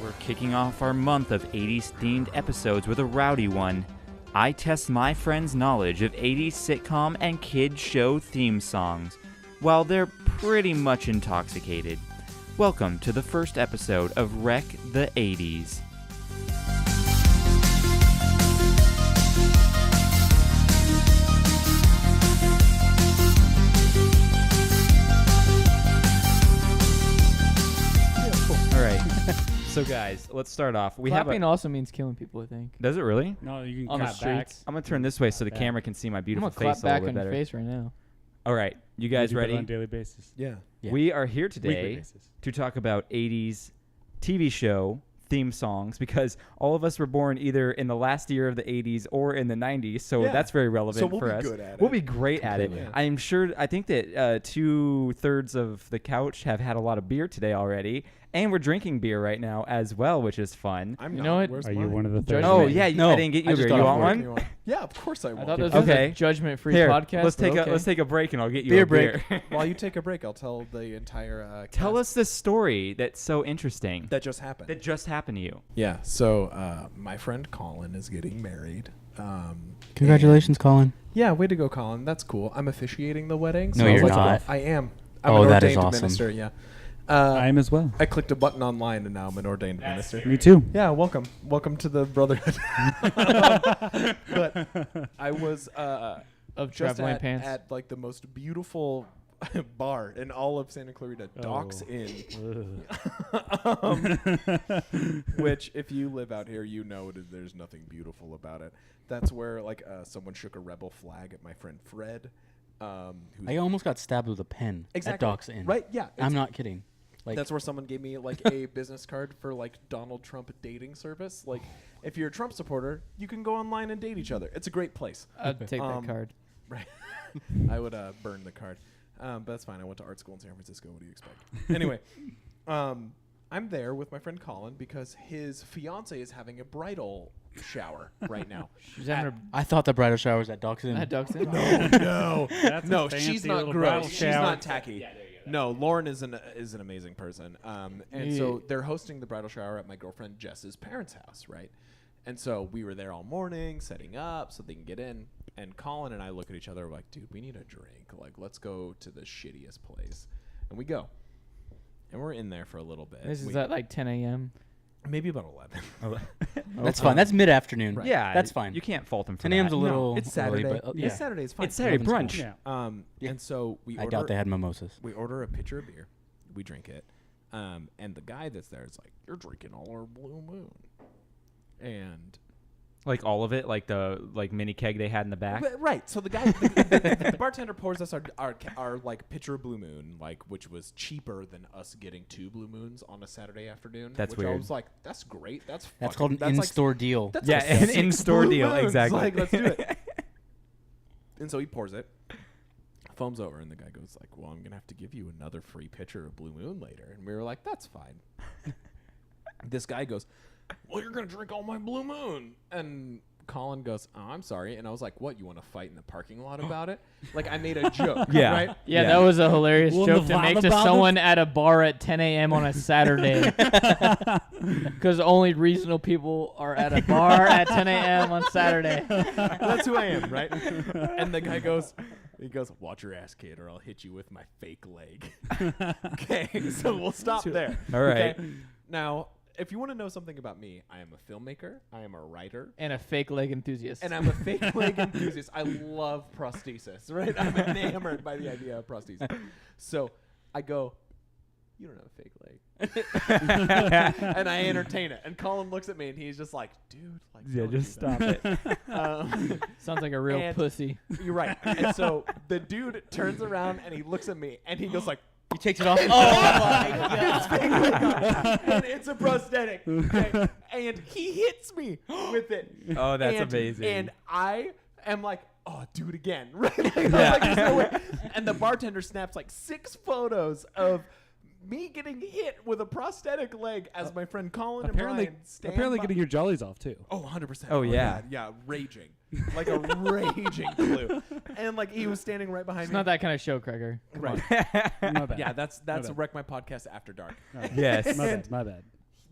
We're kicking off our month of 80s themed episodes with a rowdy one. I test my friends' knowledge of 80s sitcom and kid show theme songs, while they're pretty much intoxicated. Welcome to the first episode of Wreck the 80s. So guys, let's start off. Clapping also means killing people, I think. Does it really? No, you can on the clap back. streets. I'm gonna turn this way so the camera can see my beautiful I'm gonna face clap a back little on bit your better. face right now. All right, you guys You do that ready? on a daily basis. Yeah. We are here Weekly today basis. to talk about 80s TV show theme songs because all of us were born either in the last year of the 80s or in the 90s, so that's very relevant so we'll for be us. Good at we'll it. be great Completely. at it. I think that 2/3 of the couch have had a lot of beer today already, and we're drinking beer right now as well, which is fun. I'm You not. know what? Where's Are you mine? one of the third? Oh Judgment. yeah, No, I didn't get you I a just beer. You got want off one? Yeah, of course I will. I thought this Okay. was a judgment-free Here, podcast. let's but okay. take a break and I'll get you Beer a beer. While you take a break, I'll tell the entire. Tell cast us the story that's so interesting that just happened. that just happened to you. Yeah. So my friend Colin is getting married. Congratulations, Colin. Yeah, way to go, Colin. That's cool. I'm officiating the wedding. No, I was you're like, not. I am. I'm Oh, an that is ordained awesome. minister. Yeah. I am as well. I clicked a button online and now I'm an ordained minister. Me too. Yeah, welcome to the brotherhood. But I was of just traveling pants. at like the most beautiful bar in all of Santa Clarita, Docks Inn. Which, if you live out here, you know there's nothing beautiful about it. That's where like someone shook a rebel flag at my friend Fred. I almost got stabbed with a pen Exactly. at Docks Inn. Right? Yeah. I'm not kidding. Like, That's where someone gave me like a business card for like Donald Trump dating service. Like, if you're a Trump supporter, you can go online and date each other. It's a great place. I'd take that card. Right. I would burn the card. But that's fine. I went to art school in San Francisco. What do you expect? Anyway, I'm there with my friend Colin because his fiance is having a bridal shower right now. She's having I thought the bridal shower was at Docks Inn. a Docks Inn. No, That's no, a fancy she's not little gross. bridal She's shower. not tacky. No, Lauren is an amazing person. And so they're hosting the bridal shower at my girlfriend Jess's parents' house, right? And so we were there all morning, setting up so they can get in. And Colin and I look at each other like, dude, we need a drink. Like, let's go to the shittiest place. And we go. And we're in there for a little bit. This is at like 10 a.m. Maybe about 11. That's fine. That's mid-afternoon. Right. Yeah, That's fine. You can't fault him for 10 that. a.m.'s a little It's early, Saturday. but Yeah. It's Saturday. It's fine. It's Saturday 11's brunch. Yeah. And so we I order. doubt they had mimosas. We order a pitcher of beer. We drink it. And the guy that's there is like, you're drinking all our Blue Moon. And Like all of it, like the mini keg they had in the back. right. So the guy, the bartender pours us our like pitcher of Blue Moon, like which was cheaper than us getting 2 Blue Moons on a Saturday afternoon. That's which I weird. was like, that's great. That's Called an in-store deal. That's Yeah, like an 6 in-store Blue deal, Moons. exactly. Like, let's do it. And so he pours it, foams over, and the guy goes like, "Well, I'm gonna have to give you another free pitcher of Blue Moon later." And we were like, "That's fine." This guy goes, "Well, you're gonna drink all my Blue Moon," and Colin goes, "Oh, I'm sorry." And I was like, "What? You want to fight in the parking lot about it?" Like I made a joke. Yeah. Right. Yeah, that was a hilarious Well, joke the to make vibe to about someone at a bar at 10 a.m. on a Saturday. Because only reasonable people are at a bar at 10 a.m. on Saturday. That's who I am, right? And the guy goes, "Watch your ass, kid, or I'll hit you with my fake leg." Okay, so we'll stop there. All right. Okay? Now, if you want to know something about me, I am a filmmaker, I am a writer, And a fake leg enthusiast. and I'm a fake leg enthusiast. I love prosthesis, right? I'm enamored by the idea of prosthesis. So I go, "You don't have a fake leg." And I entertain it. And Colin looks at me and he's just like, "Dude, like, Yeah, don't just do that." stop it. Sounds like a real And- pussy. You're right. And so the dude turns around and he looks at me and he goes like, He takes it off. Oh, my God. and it's a prosthetic. Okay? And he hits me with it. Oh, that's And- amazing. And I am like, "Oh, do it again." Right? Like, I was like, "There's no way." And the bartender snaps like 6 photos of me getting hit with a prosthetic leg as my friend Colin and Brian stand Apparently by- getting your jollies off too. Oh, 100%. Oh, yeah. Yeah, raging. Like a raging clue. And like he was standing right behind It's me. not that kind of show, Kreger. Right. My bad. Yeah, that's bad. Wreck My Podcast After Dark. Yes. My bad. My bad.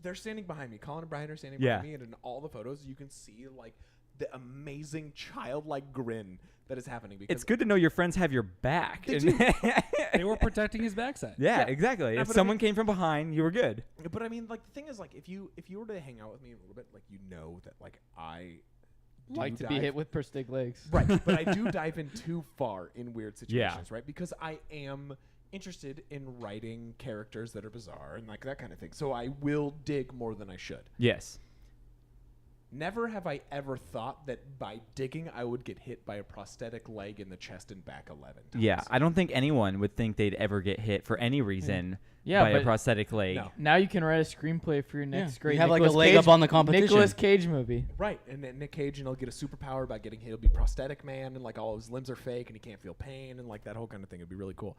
they're standing behind me. Colin and Brian are standing Yeah. behind me, and in all the photos, you can see like the amazing childlike grin that is happening. Because It's good to know your friends have your back. They were protecting his backside. Yeah, exactly. Yeah, If but I someone mean- came from behind, you were good. But I mean, like the thing is, like if you were to hang out with me a little bit, like you know that like I do Like to be dive- hit with per stick legs. right, but I do dive in too far in weird Yeah. situations, right? Because I am interested in writing characters that are bizarre and like that kind of thing. So I will dig more than I should. Yes. Never have I ever thought that by digging I would get hit by a prosthetic leg in the chest and back 11 times. Yeah, I don't think anyone would think they'd ever get hit for any reason Yeah, by a but prosthetic leg. No. now you can write a screenplay for your next Yeah. great You have like a Nicolas leg Cage, up on the competition. Nicolas Cage movie. Right, and then Nick Cage, and he'll get a superpower by getting hit. He'll be prosthetic man, and like all his limbs are fake, and he can't feel pain, and like that whole kind of thing. It'd be really cool.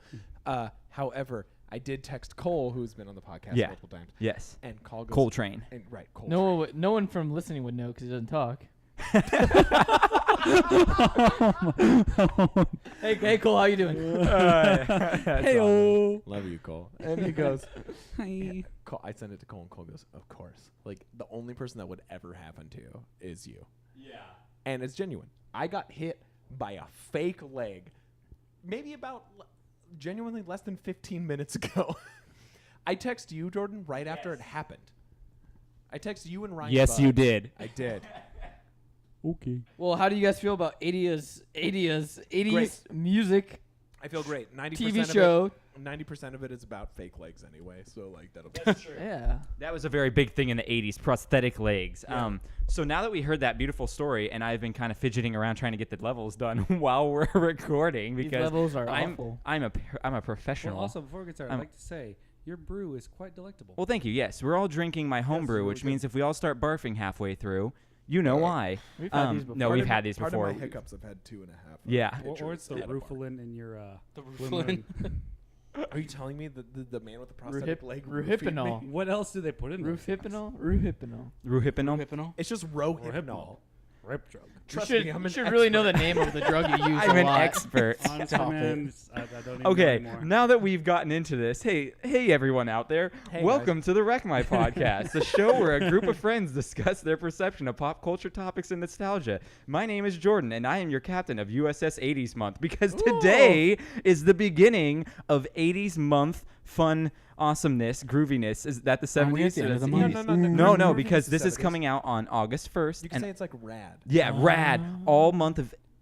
However, I did text Cole, who's been on the podcast Yeah. multiple times, Yes. and Cole goes, Coltrane. and right, Cole. No one from listening would know because he doesn't talk. Hey Cole, how you doing? Hey-o. Love you, Cole. And he goes, Hi. Cole, I sent it to Cole, and Cole goes, of course. Like the only person that would ever happen to is you. Yeah. And it's genuine. I got hit by a fake leg, maybe about genuinely less than 15 minutes ago. I text you, Jordan, right after it happened. I text you and Ryan. Yes, Budd. you did. I did. Okay. Well, how do you guys feel about 80's Great. music I feel great. 90% TV of show? it. 90% of it is about fake legs anyway. So like that'll be. Yeah. That was a very big thing in the 80s, prosthetic legs. Yeah. So now that we heard that beautiful story, and I've been kind of fidgeting around trying to get the levels done while we're recording These because levels are I'm awful. I'm a professional. Well, also, before we get started, I'm- I'd like to say your brew is quite delectable. Well, thank you. Yes, we're all drinking my home brew, really which good. means if we all start barfing halfway through, you know why. We've had these No, before. we've had these Part before. of my hiccups, I've had 2.5. Yeah. or it's the pitchers at a bar. Rufalin in your The Blue Rufalin. Moon. Are you telling me that the man with the prosthetic leg roofied Ruhypnol. me? What else do they put in there? Ruhypnol. Ruhypnol. Hypnol? It's just Rohypnol. Rip drug. Trust you should, me, I'm you an should really know the expert. name of the drug you use I'm a an lot. expert. Honestly, Stop man, it. I don't even know Okay, anymore. now that we've gotten into this, hey everyone out there, Hey, welcome to the Wreck My Podcast, the show where a group of friends discuss their perception of pop culture topics and nostalgia. My name is Jordan, and I am your captain of USS 80s month because today is the beginning of 80s month fun awesomeness, grooviness. Is that the 70s? we at the end of the month? No, because this is coming out on August 1st. You can and say it's like rad. yeah, rad. All month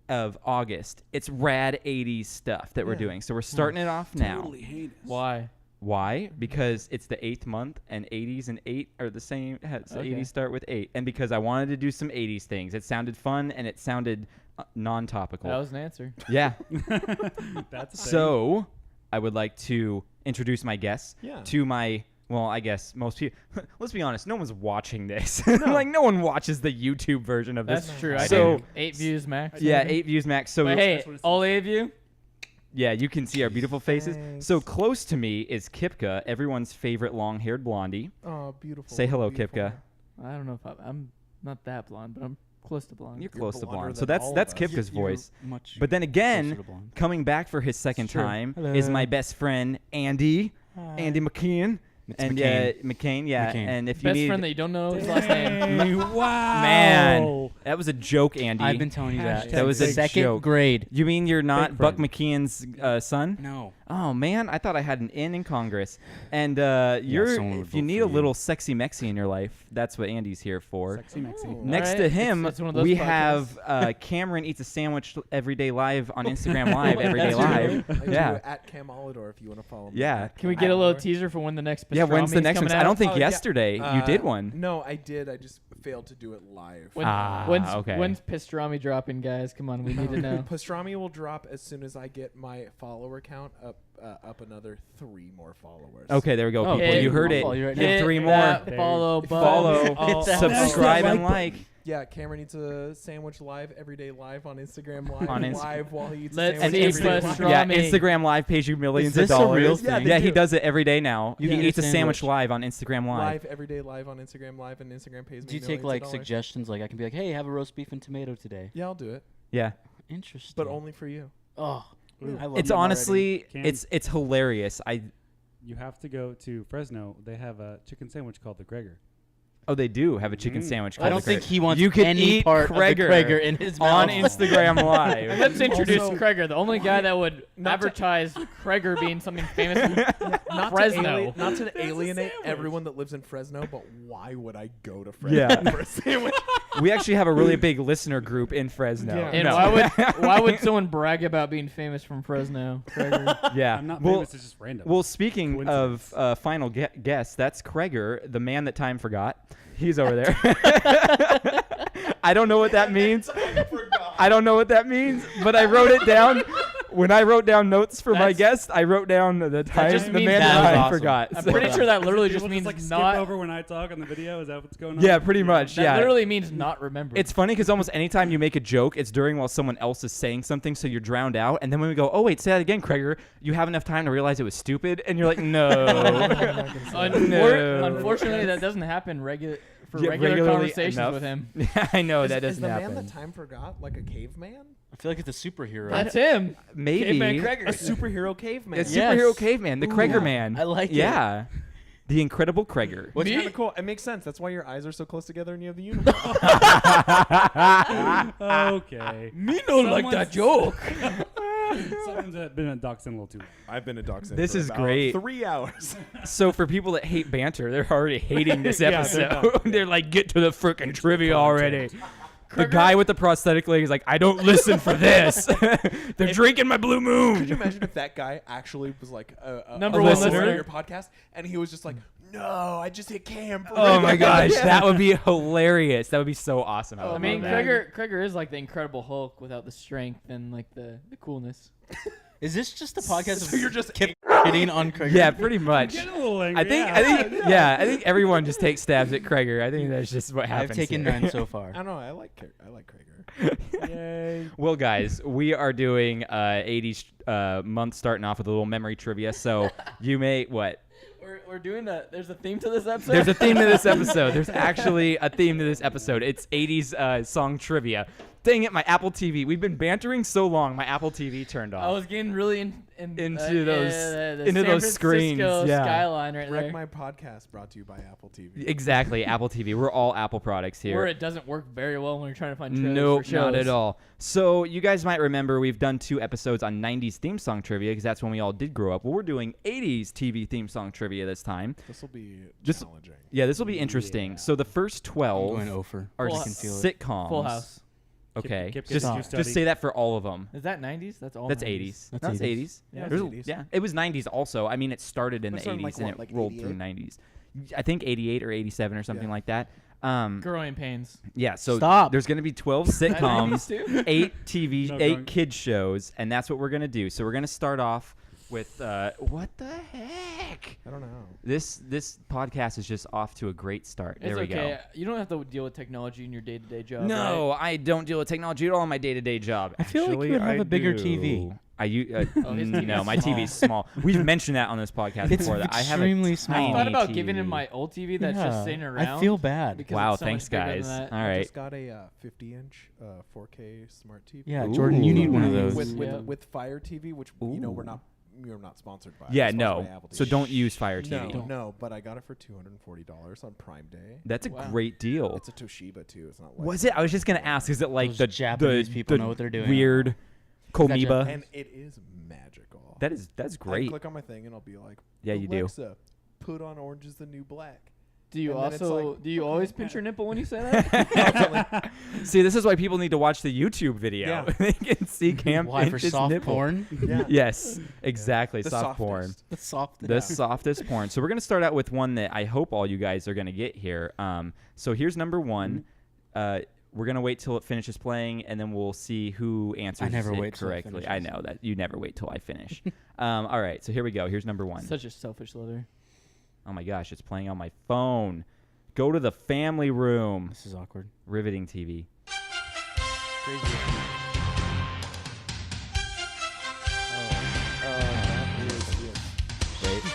of August. It's rad 80s stuff that we're Yeah. doing. So we're starting it off now. Totally heinous. Why? Why? Because it's the 8th month, and 80s and 8 are the same. So Okay. 80s start with 8. And because I wanted to do some 80s things. It sounded fun, and it sounded non-topical. That was an answer. Yeah. That's a thing. So I would like to introduce my guests Yeah. to my... Well, I guess most people... Let's be honest. No one's watching this. Like, no one watches the YouTube version of this. That's true. I So- do. 8 views max. Yeah, 8 views max. So But hey, That's what it all 8 of you. yeah, you can see our beautiful faces. Thanks. So close to me is Kipka, everyone's favorite long-haired blondie. Oh, beautiful. Say hello, beautiful. Kipka. I don't know if I'm not that blonde, but I'm close to blonde. You're You're close to blonder blonde. So than that's all of that's us. Kipka's You're voice. much But then closer again, to blonde. coming back for his second True. time Hello. is my best friend Andy. Andy McKean. It's and McCain. McCain, yeah. McCain. And if you Best need friend that you don't know his last name. Hey, wow. Man, that was a joke, Andy. I've been telling you that. That was a second joke. grade. You mean you're not Big Buck friend. McKeon's son? No. Oh man, I thought I had an in Congress. And you're someone would if you vote need for a you. little sexy Mexi in your life, that's what Andy's here for. Sexy Mexi. Oh. Next Alright, to him, it's one of those we podcasts. have Cameron eats a sandwich every day live on Instagram Live every day That's live. I do Yeah. at Cam Olidor if you want to follow me. Yeah. At Can we Cam get a little Olidor. teaser for when the next Yeah, when's the pastrami's next one? coming I don't out? think Oh, yeah. yesterday you did one. No, I did. I just failed to do it live. When, Ah, okay. When's pastrami dropping, guys? Come on, we need to know. Pastrami will drop as soon as I get my follower count up another 3 more followers. Okay, there we go, Oh, people. hit- You heard I'll it. follow you right Hit Hit 3 more. that There. follow button. Follow, Oh, subscribe, oh, and oh. like. Yeah, Cameron eats a sandwich live every day live on Instagram Live. On Insta- live while he eats Let's a And sandwich see every day pastrami. live. Yeah, Pastrami. Instagram Live pays you millions Is this of a dollars. real Yeah, thing? they Yeah, he do. does it every day now. You he can eat eats a a sandwich sandwich. live on Instagram Live. Live every day live on Instagram Live, and Instagram pays me Do you take millions of like dollars. suggestions? Like I can be like, hey, have a roast beef and tomato today. Yeah, I'll do it, Yeah. Interesting. but only for you. Oh, I love It's them already. honestly, Can- it's hilarious. You have to go to Fresno. They have a chicken sandwich called the Gregor. Oh, they do have a chicken sandwich. I don't called think Krager. he wants You could any eat part Krager of the Krager in his on mouth. Instagram Live. Let's introduce Also, Krager, the only guy that would not to- advertise Krager being something famous in Not Fresno. not to alienate sandwich. everyone that lives in Fresno, but why would I go to Fresno Yeah. for a sandwich? We actually have a really big listener group in Fresno. Yeah. And No. why would someone brag about being famous from Fresno? Krager. Yeah. I'm not well, famous. It's just random. well, speaking of Coincidence. final guest, that's Krager, the man that time forgot. He's over there. I don't know what that means. I don't know what that means, but I wrote it down. When I wrote down notes for my That's- guest, I wrote down the time just the means man that that was time awesome. forgot. I'm So- pretty sure that literally People just means like not. skip over when I talk on the video. Is that what's going on? Yeah, pretty much. That Yeah. literally means not remember. It's funny because almost anytime you make a joke, it's during while someone else is saying something, so you're drowned out. And then when we go, oh, wait, say that again, Krager, you have enough time to realize it was stupid. And you're like, no. No. Unfortunately, that doesn't happen for Yeah, regular regularly conversations enough. with him. Yeah, I know that Is doesn't the happen. man that time forgot like a caveman? I feel like it's a superhero. That's him. Maybe. Caveman A Krager. superhero caveman. A superhero Yes. caveman, the Krager man. I like it. Yeah. The Incredible Krager. What's Me? kind of cool. It makes sense. That's why your eyes are so close together and you have the unibrow. Okay. Me don't like that joke. Someone's been a dachshund a little too long. I've been a dachshund. This for is about great. 3 hours. So for people that hate banter, they're already hating this Yeah, episode. They're like, get to the freaking trivia already. The guy with the prosthetic leg is like, I don't listen for this. They're drinking my Blue Could Moon. you imagine if that guy actually was like Number a one listener listener. of your podcast, and he was just like, "No, I just hit cam." for Oh my real." gosh, Yeah. that would be hilarious. That would be so awesome. I would mean, love that. Krager is like the Incredible Hulk without the strength and like the coolness. Is this just a podcast So of you're just hitting on Krager? Yeah, pretty much. Getting a little angry. I think everyone just takes stabs at Krager. I think that's just what happens. I've taken here. 9 so far. I don't know. I like Krager. Yay. Well, guys, we are doing 80s month starting off with a little memory trivia. So you may what? We're doing there's a theme to this episode. There's a theme to this episode. There's actually a theme to this episode. It's 80s song trivia. Dang it, my Apple TV. We've been bantering so long, my Apple TV turned off. I was getting really Into those- the into San those screens, Francisco yeah. skyline right Wreck there. My Podcast brought to you by Apple TV. Exactly, Apple TV. We're all Apple products here. Where it doesn't work very well when you're trying to find trailers Nope, for not shows. at all. So you guys might remember we've done 2 episodes on 90s theme song trivia because that's when we all did grow up. Well, we're doing 80s TV theme song trivia this time. This will be Just- challenging. Yeah, this will be interesting. So the first I'm 12 going over. are Full- I can feel it. sitcoms. Full House. Okay, Kip, just you study. say that for all of them. Is that 90s? That's all. That's 90s. 80s. That's That's 80s. 80s. Yeah, There's- that's 80s. yeah, it was 90s also. I mean, it started in But the it started 80s like and what, it like rolled through 88? 90s. I think 88 or 87 or something Yeah. like that. Growing Pains. Yeah, so Stop. there's going to be 12 Is that 90s sitcoms, too? 8 TV, No, 8 don't. kids shows, and that's what we're going to do. So we're going to start off with what the heck? I don't know. This podcast is just off to a great start. It's There we okay. go. You don't have to deal with technology in your day-to-day job. No, right? I don't deal with technology at all in my day-to-day job. I feel like Actually, you would have I a bigger do. TV. Oh, his TV No, is my small. TV's small. We've mentioned that on this podcast It's before. That I have a extremely I small. thought about TV. giving him my old TV that's just sitting around. I feel bad. because Wow, it's so thanks much bigger than guys. that. All I right. just got a 50-inch 4K smart TV. Yeah, Jordan, you need one of those. Yeah. with Fire TV, which Ooh. we're not sponsored by. Yeah, We're sponsored no. by Apple So TV. don't use Fire TV. No, but I got it for $240 on Prime Day. That's a Wow. great deal. It's a Toshiba too. It's not. Was it? I was just gonna ask. Is it like Those the Japanese people the know what they're doing. Weird Comiba. And it is magical. That's I great. click on my thing and I'll be like, Yeah, you do. Alexa, put on Orange Is the New Black. Do you And then it's also like- do you always pinch your nipple when you say that? See, this is why people need to watch the YouTube video. Yeah. They can see Cam Why, for pinch his soft nipple. porn? Yeah. Yes, exactly. The soft porn. softest. The soft. The softest porn. So we're gonna start out with one that I hope all you guys are gonna get here. So here's number 1. We're gonna wait till it finishes playing, and then we'll see who answers never it wait till it correctly. I finishes. know that you never wait till I finish. All right, so here we go. Here's number 1. Such a selfish lover. Oh my gosh, it's playing on my phone. Go to the family room. This is awkward. Riveting TV. Crazy.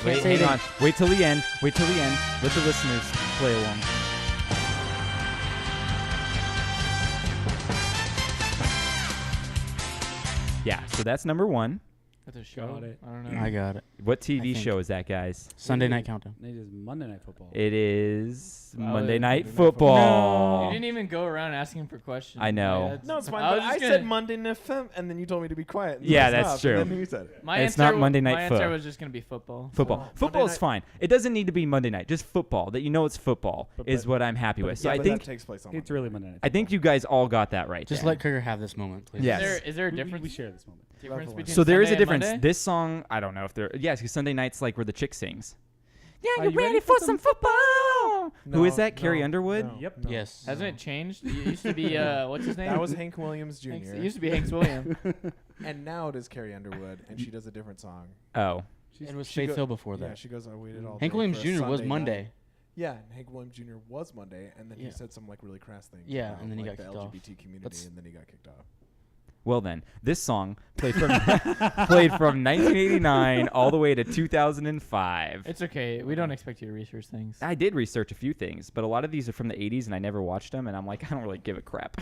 Wait, say hang that. on. Wait till the end. Wait till the end. Let the listeners play along. Yeah, so that's number 1. That's a show. Got it. I don't know. I got it. What TV think. show is that, guys? Sunday Night Countdown. It is Monday Night Football. It is Oh, Monday it- Night Monday Night Football. You didn't even go around asking for questions. I know. That's- No, it's fine. I But was I just said gonna- Monday Night Football, and then you told me to be quiet. and Yeah, stop, that's true. And then you said it. My It's answer not Monday Night My answer Foot. was just gonna be football. Football. Monday Football is night- fine. It doesn't need to be Monday night. Just football. That you know it's football is what I'm happy with. So yeah, I but think that takes place on It's Monday. really Monday Night I think you guys all got that right. Just there. let Krieger have this moment, please. Yes. Is there a We difference? share this moment. Love between So there is a Sunday and difference. Monday? This song, I don't know if there. Yes, because Sunday night's like where the chick sings. Yeah, Are you you ready for some football? Who is No, that? Carrie no, Underwood? no, Yep. no, Yes. Hasn't it changed? It used to be what's his name? That was Hank Williams Jr. It used to be Hank Williams. And now it is Carrie Underwood, and she does a different song. Oh, It was she Faith go- Hill before Yeah, that. she goes, I waited all Hank day Williams for a Jr. was Sunday Monday. night." Yeah, and Hank Williams Jr. was Monday, and then Yeah. he said some like really crass things. Yeah, about, and then he like, got the kicked off. LGBT community, That's- and then he got kicked off. well then, this song played from played from 1989 all the way to 2005. It's okay. We don't expect you to research things. I did research a few things, but a lot of these are from the 80s, and I never watched them, and I'm like, I don't really give a crap.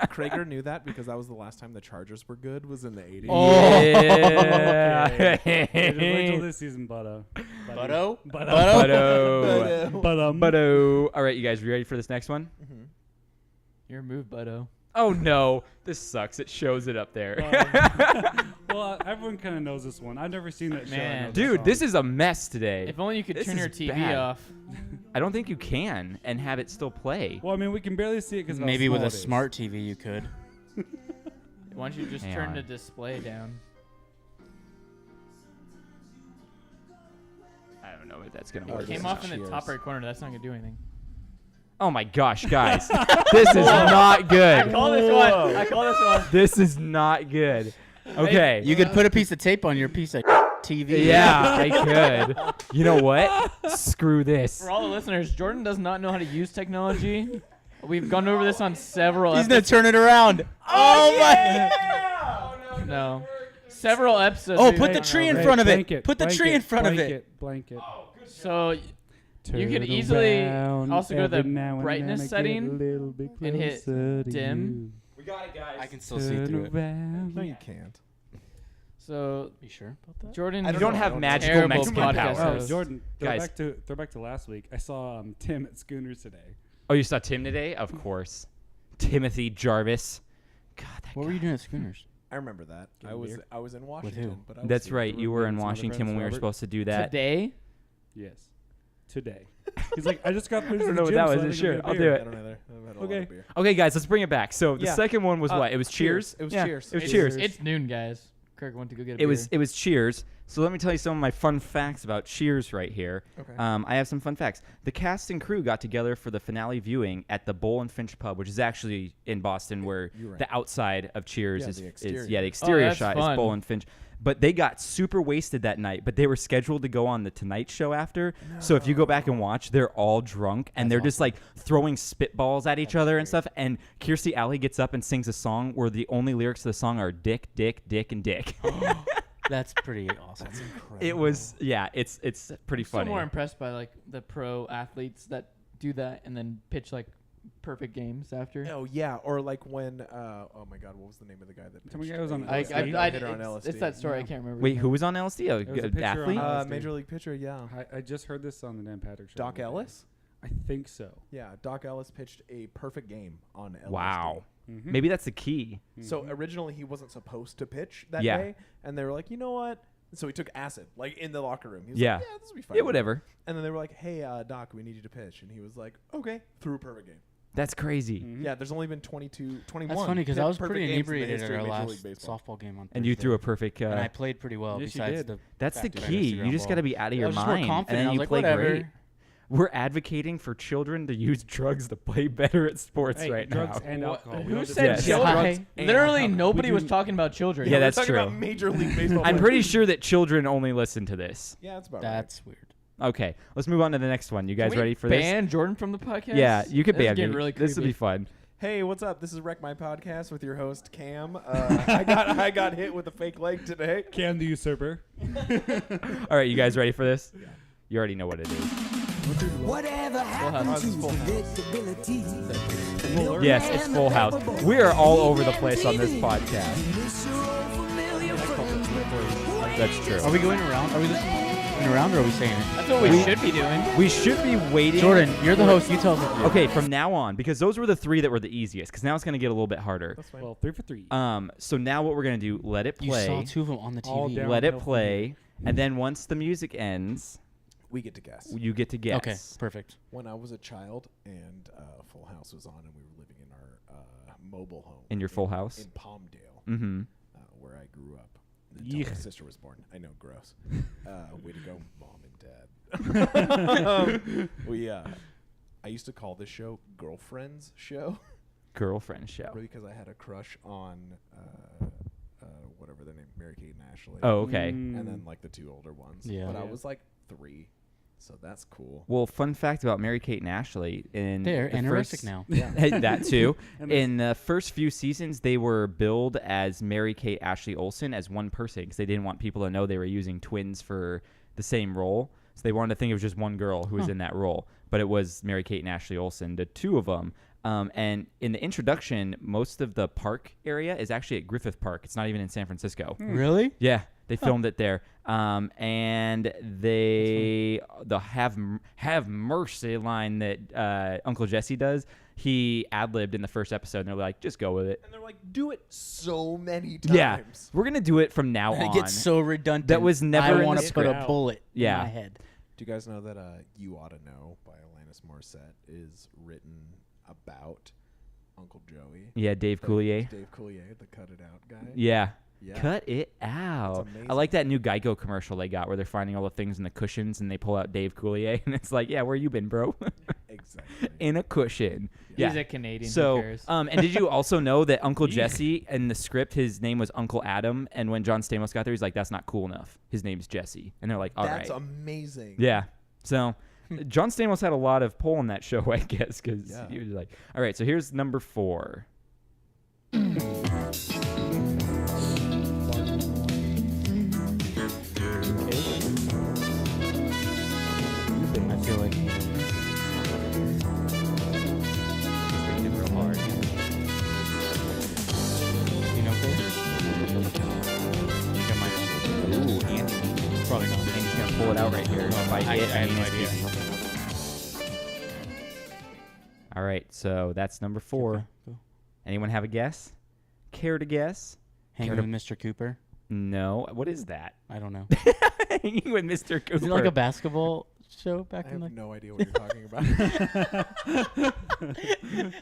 Krieger knew that because that was the last time the Chargers were good, was in the 80s. Yeah. Okay, just wait till this season, Butto. Butto? Butto. But Butto. All right, you guys ready for this next one? Mhm. Your move, Butto. Oh no, this sucks. It shows it up there. well, everyone kind of knows this one. I've never seen that show. I Man. know the Dude, song. this is a mess today. If only you could This turn is your TV bad. off. I don't think you can and have it still play. Well, I mean, we can barely see it because Maybe with a smart TV you could. Why don't you just Hang turn on. the display down? I don't know if that's gonna Oh, work. It this came is off in the Cheers. top right corner. That's not gonna do anything. Oh my gosh, guys, this is not good. I call this one. I call this one. This is not good. Okay. You could put a piece of tape on your piece of TV. Yeah, I could. You know what? Screw this. For all the listeners, Jordan does not know how to use technology. We've gone over this on several He's gonna episodes. turn it around. Oh my! No. Several episodes. Oh, we've put the gone tree in over. front of it. Blanket, Put the tree in front of it. Blanket. So you could Turn easily around also go to the every now and brightness then I setting get a little bit and hit closer to dim. We got it, guys. I can still see through it. around. No, you can't. So You sure about that? Jordan, I You don't don't know, I have don't know. magical Terrible Mexican podcast powers. host. Jordan, Guys. throw back to last week. I saw Tim at Schooners today. Oh, you saw Tim today? Of course. Timothy Jarvis. God, that What guy. were you doing at Schooners? I remember that. Get I a was beer? I was in Washington. who? But I was That's here. right. You were in Some other Washington friends, when we were Robert. supposed to do that. today. Yes, today. He's like, I just got finished. I don't with know the what gym, that so was. I Sure, think I'm I'll gonna do get it. I don't either. I've had a lot Okay. of beer. Okay, guys, let's bring it back. So the Yeah. second one was what? It was Cheers. It was Yeah, Cheers. It was It's Cheers. Cheers. It's noon, guys. Kirk went to go get a It beer. was Cheers. So let me tell you some of my fun facts about Cheers right here. Okay. I have some fun facts. The cast and crew got together for the finale viewing at the Bull and Finch pub, which is actually in Boston, where You're right. the outside of Cheers Yeah, is the is exterior. the exterior that's shot fun. is Bull and Finch. But they got super wasted that night, but they were scheduled to go on the Tonight Show after. So if you go back and watch, they're all drunk and they're just like throwing spitballs at each other and stuff. And Kirstie Alley gets up and sings a song where the only lyrics to the song are dick, dick, dick, and dick. That's pretty awesome. That's incredible. It was, yeah, it's pretty I'm still funny. more impressed by like the pro athletes that do that and then pitch like perfect games after. Oh yeah, or like when oh my God, what was the name of the guy that? Some guy pitched was on a- LSD. hitter on it's LSD. that story. I Yeah. can't remember. Wait, his who name. was on LSD? There was a A picture athlete? on LSD. Major League pitcher, yeah. I just heard this on the Dan Patrick show. Doc the other day. Ellis. I think so. Yeah, Doc Ellis pitched a perfect game on LSD. Wow. Mm-hmm. Maybe that's the key. So originally he wasn't supposed to pitch that Yeah. day, and they were like, you know what? So he took acid, like in the locker room. He was Yeah. like, yeah, this will be fine. Yeah, whatever. And then they were like, hey, Doc, we need you to pitch, and he was like, okay, threw a perfect game. That's crazy. Mhm. Yeah, there's only been 21. That's funny because I was perfect pretty games in the inebriated at history our of Major last League Baseball. softball game on And you Thursday. threw a perfect. and I played pretty well. Yes, you besides did. the That's the fact that I key. missed the You ground just ball. got to be out of I your was just more mind, and confident. then I you was like, play whatever. great. We're advocating for children to use drugs to play better at sports Hey, right drugs now. and Wha- alcohol. We Who don't just said Yes. children? Drugs and Literally alcohol. nobody We was do- talking about children. Yeah, We're that's talking true. about Major League Baseball. I'm players. pretty sure that children only listen to this. Yeah, that's about right. That's weird. Okay, let's move on to the next one. You guys Can we ready for this? ban Jordan from the podcast? Yeah, you could This is ban getting me. really This will be creepy. fun. Hey, what's up? This is Wreck My Podcast with your host Cam. I got hit with a fake leg today. Cam the Usurper. All right, you guys ready for this? You already know what it is. Whatever happened to predictability? Yes, it's Full House. We are all over the place on this podcast. Miss your old familiar friend. That's true. Are we going around? Are we listening around or are we saying it? That's what we should be doing. We should be waiting. Jordan, you're the host. You tell us. Okay, from now on, because those were the 3 that were the easiest, because now it's going to get a little bit harder. That's fine. Well, 3 for 3. So now what we're going to do, let it You play. saw 2 of them on the All TV. down. Let it Downhill from play, and then once the music ends, we get to guess. you get to guess. Okay, perfect. When I was a child and Full House was on and we were living in our mobile home. In your Full House? In Palmdale, Mm-hmm. where I grew up. Until my sister was born. I know, gross. Way to go, Mom and Dad. I used to call this show Girlfriend's Show. Girlfriend show. Because I had a crush on whatever their name, Mary Kate and Ashley. Oh, okay. And then like the 2 older ones. Yeah. But I Yeah. was like 3, so that's cool. Well, fun fact about Mary Kate and Ashley. They're the anorexic first, now. Yeah. That too. And In the first few seasons, they were billed as Mary Kate Ashley Olsen as one person because they didn't want people to know they were using twins for the same role. So they wanted to think it was just one girl who was in that role. But it was Mary Kate and Ashley Olsen, the 2 of them. And in the introduction, most of the park area is actually at Griffith Park. It's not even in San Francisco. Really? Yeah, they filmed it there. And the have mercy line that Uncle Jesse does, he ad-libbed in the first episode, and they're like, just go with it. And they're like, do it so many times. Yeah, we're going to do it from now on. It gets so redundant. That was never in I the want to put a script. bullet Yeah. in my head. Do you guys know that You Oughta Know by Alanis Morissette is written about Uncle Joey? Yeah, Dave Coulier. Dave Coulier, the Cut It Out guy. Yeah. Yeah. Cut it out. amazing. I like that new Geico commercial they got where they're finding all the things in the cushions and they pull out Dave Coulier and it's like, yeah, where you been, bro? Exactly. In a cushion. Yeah. He's a Canadian. Who So, cares? and did you also know that Uncle Jesse in the script, his name was Uncle Adam, and when John Stamos got there, he's like, that's not cool enough. His name's Jesse, and they're like, all right. That's amazing. Yeah. So, John Stamos had a lot of pull in that show, I guess, because Yeah. he was like, all right. So here's number 4. I feel like Real hard. you know, Chris? I might know. Ooh, Andy. Probably not. Andy's gonna pull it out right here. If I hit, I have no mean, idea. it's easy. All right, so that's number 4. Okay, cool. Anyone have a guess? Care to guess? Hanging Care with Mr. Cooper? No. What is that? I don't know. Hanging with Mr. Cooper. Is it like a basketball show back I in have the? no idea what you're talking about.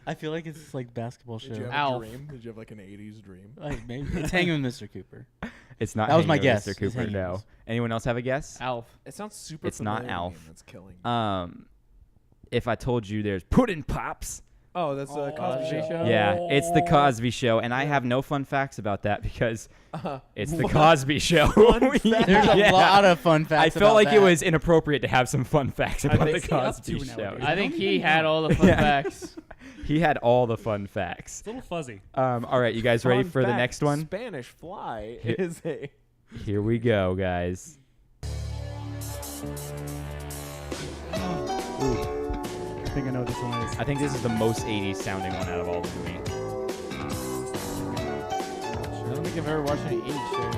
I feel like it's like basketball show. Did you have Alf. a dream? Did you have like an 80s dream? Like maybe it's Hanging with Mr. Cooper. It's not. That was my Hanging with guess. Mr. Cooper. Hanging No. with- Anyone else have a guess? Alf. It sounds super It's not familiar to me, Alf. and That's killing me. If I told you there's Puddin' Pops. Oh, that's a Cosby Cosby Show. Show? Yeah, it's the Cosby Show, and I have no fun facts about that because it's the Cosby Show. There's a Yeah. lot of fun I facts. felt about like that. it was inappropriate to have some fun facts about the what's he up Cosby to Show. nowadays? I think he had all the fun Yeah. facts. He had all the fun facts. It's a little fuzzy. All right, you guys ready Fun for the fact, next one? Spanish fly Here- is a. Here we go, guys. I think I know what this one is. I think this is the most 80s sounding one out of all of them to me. I don't think I've ever watched any 80s shows.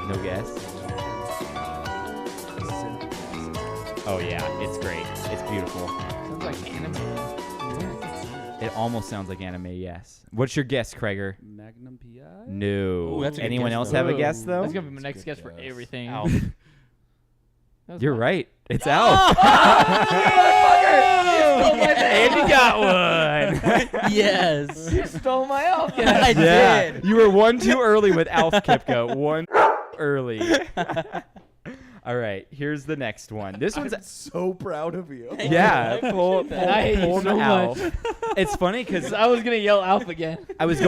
No guess? Oh, yeah, it's great. It's beautiful. Sounds like anime. It almost sounds like anime, yes. What's your guess, Craiger? Magnum PI? No. Ooh, that's a good Anyone guess, else though. have a guess, though? That's gonna be my That's a next good guess for guess. everything. Alf. That was You're mine. right. It's Alf. Andy got one. Yes. You stole my Alf I guess. Yeah. did. You were 1 too early with Alf Kipka. 1 early. All right. Here's the next one. This one's I'm so proud of you. yeah. Pull I hate you the so Alf. much. It's funny because I was gonna yell Alf again. I was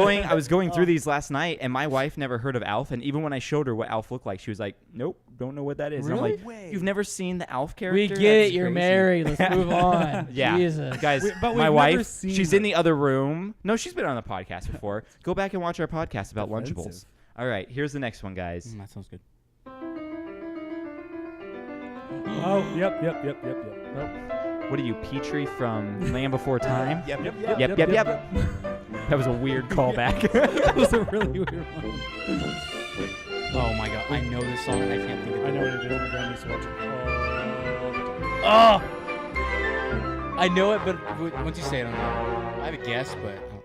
going through these last night, and my wife never heard of Alf. And even when I showed her what Alf looked like, she was like, "Nope, don't know what that is." And I'm Really? like, Way. "You've never seen the Alf character? We get That's it. You're crazy." married. Let's move on. Yeah, Jesus. guys, Wait, but my we've wife, never seen she's her. in the other room. No, she's been on the podcast before. Go back and watch our podcast about Lunchables. Offensive. All right, here's the next one, guys. That sounds good. Oh, yep. What are you, Petrie from Land Before Time? Yep. Yep. That was a weird callback. That was a really weird one. Oh my god, I know this song. I can't think of it. I know what it is. My grandma used to watch it. Oh! I know it, but once you say it, I don't know. I have a guess, but I don't know.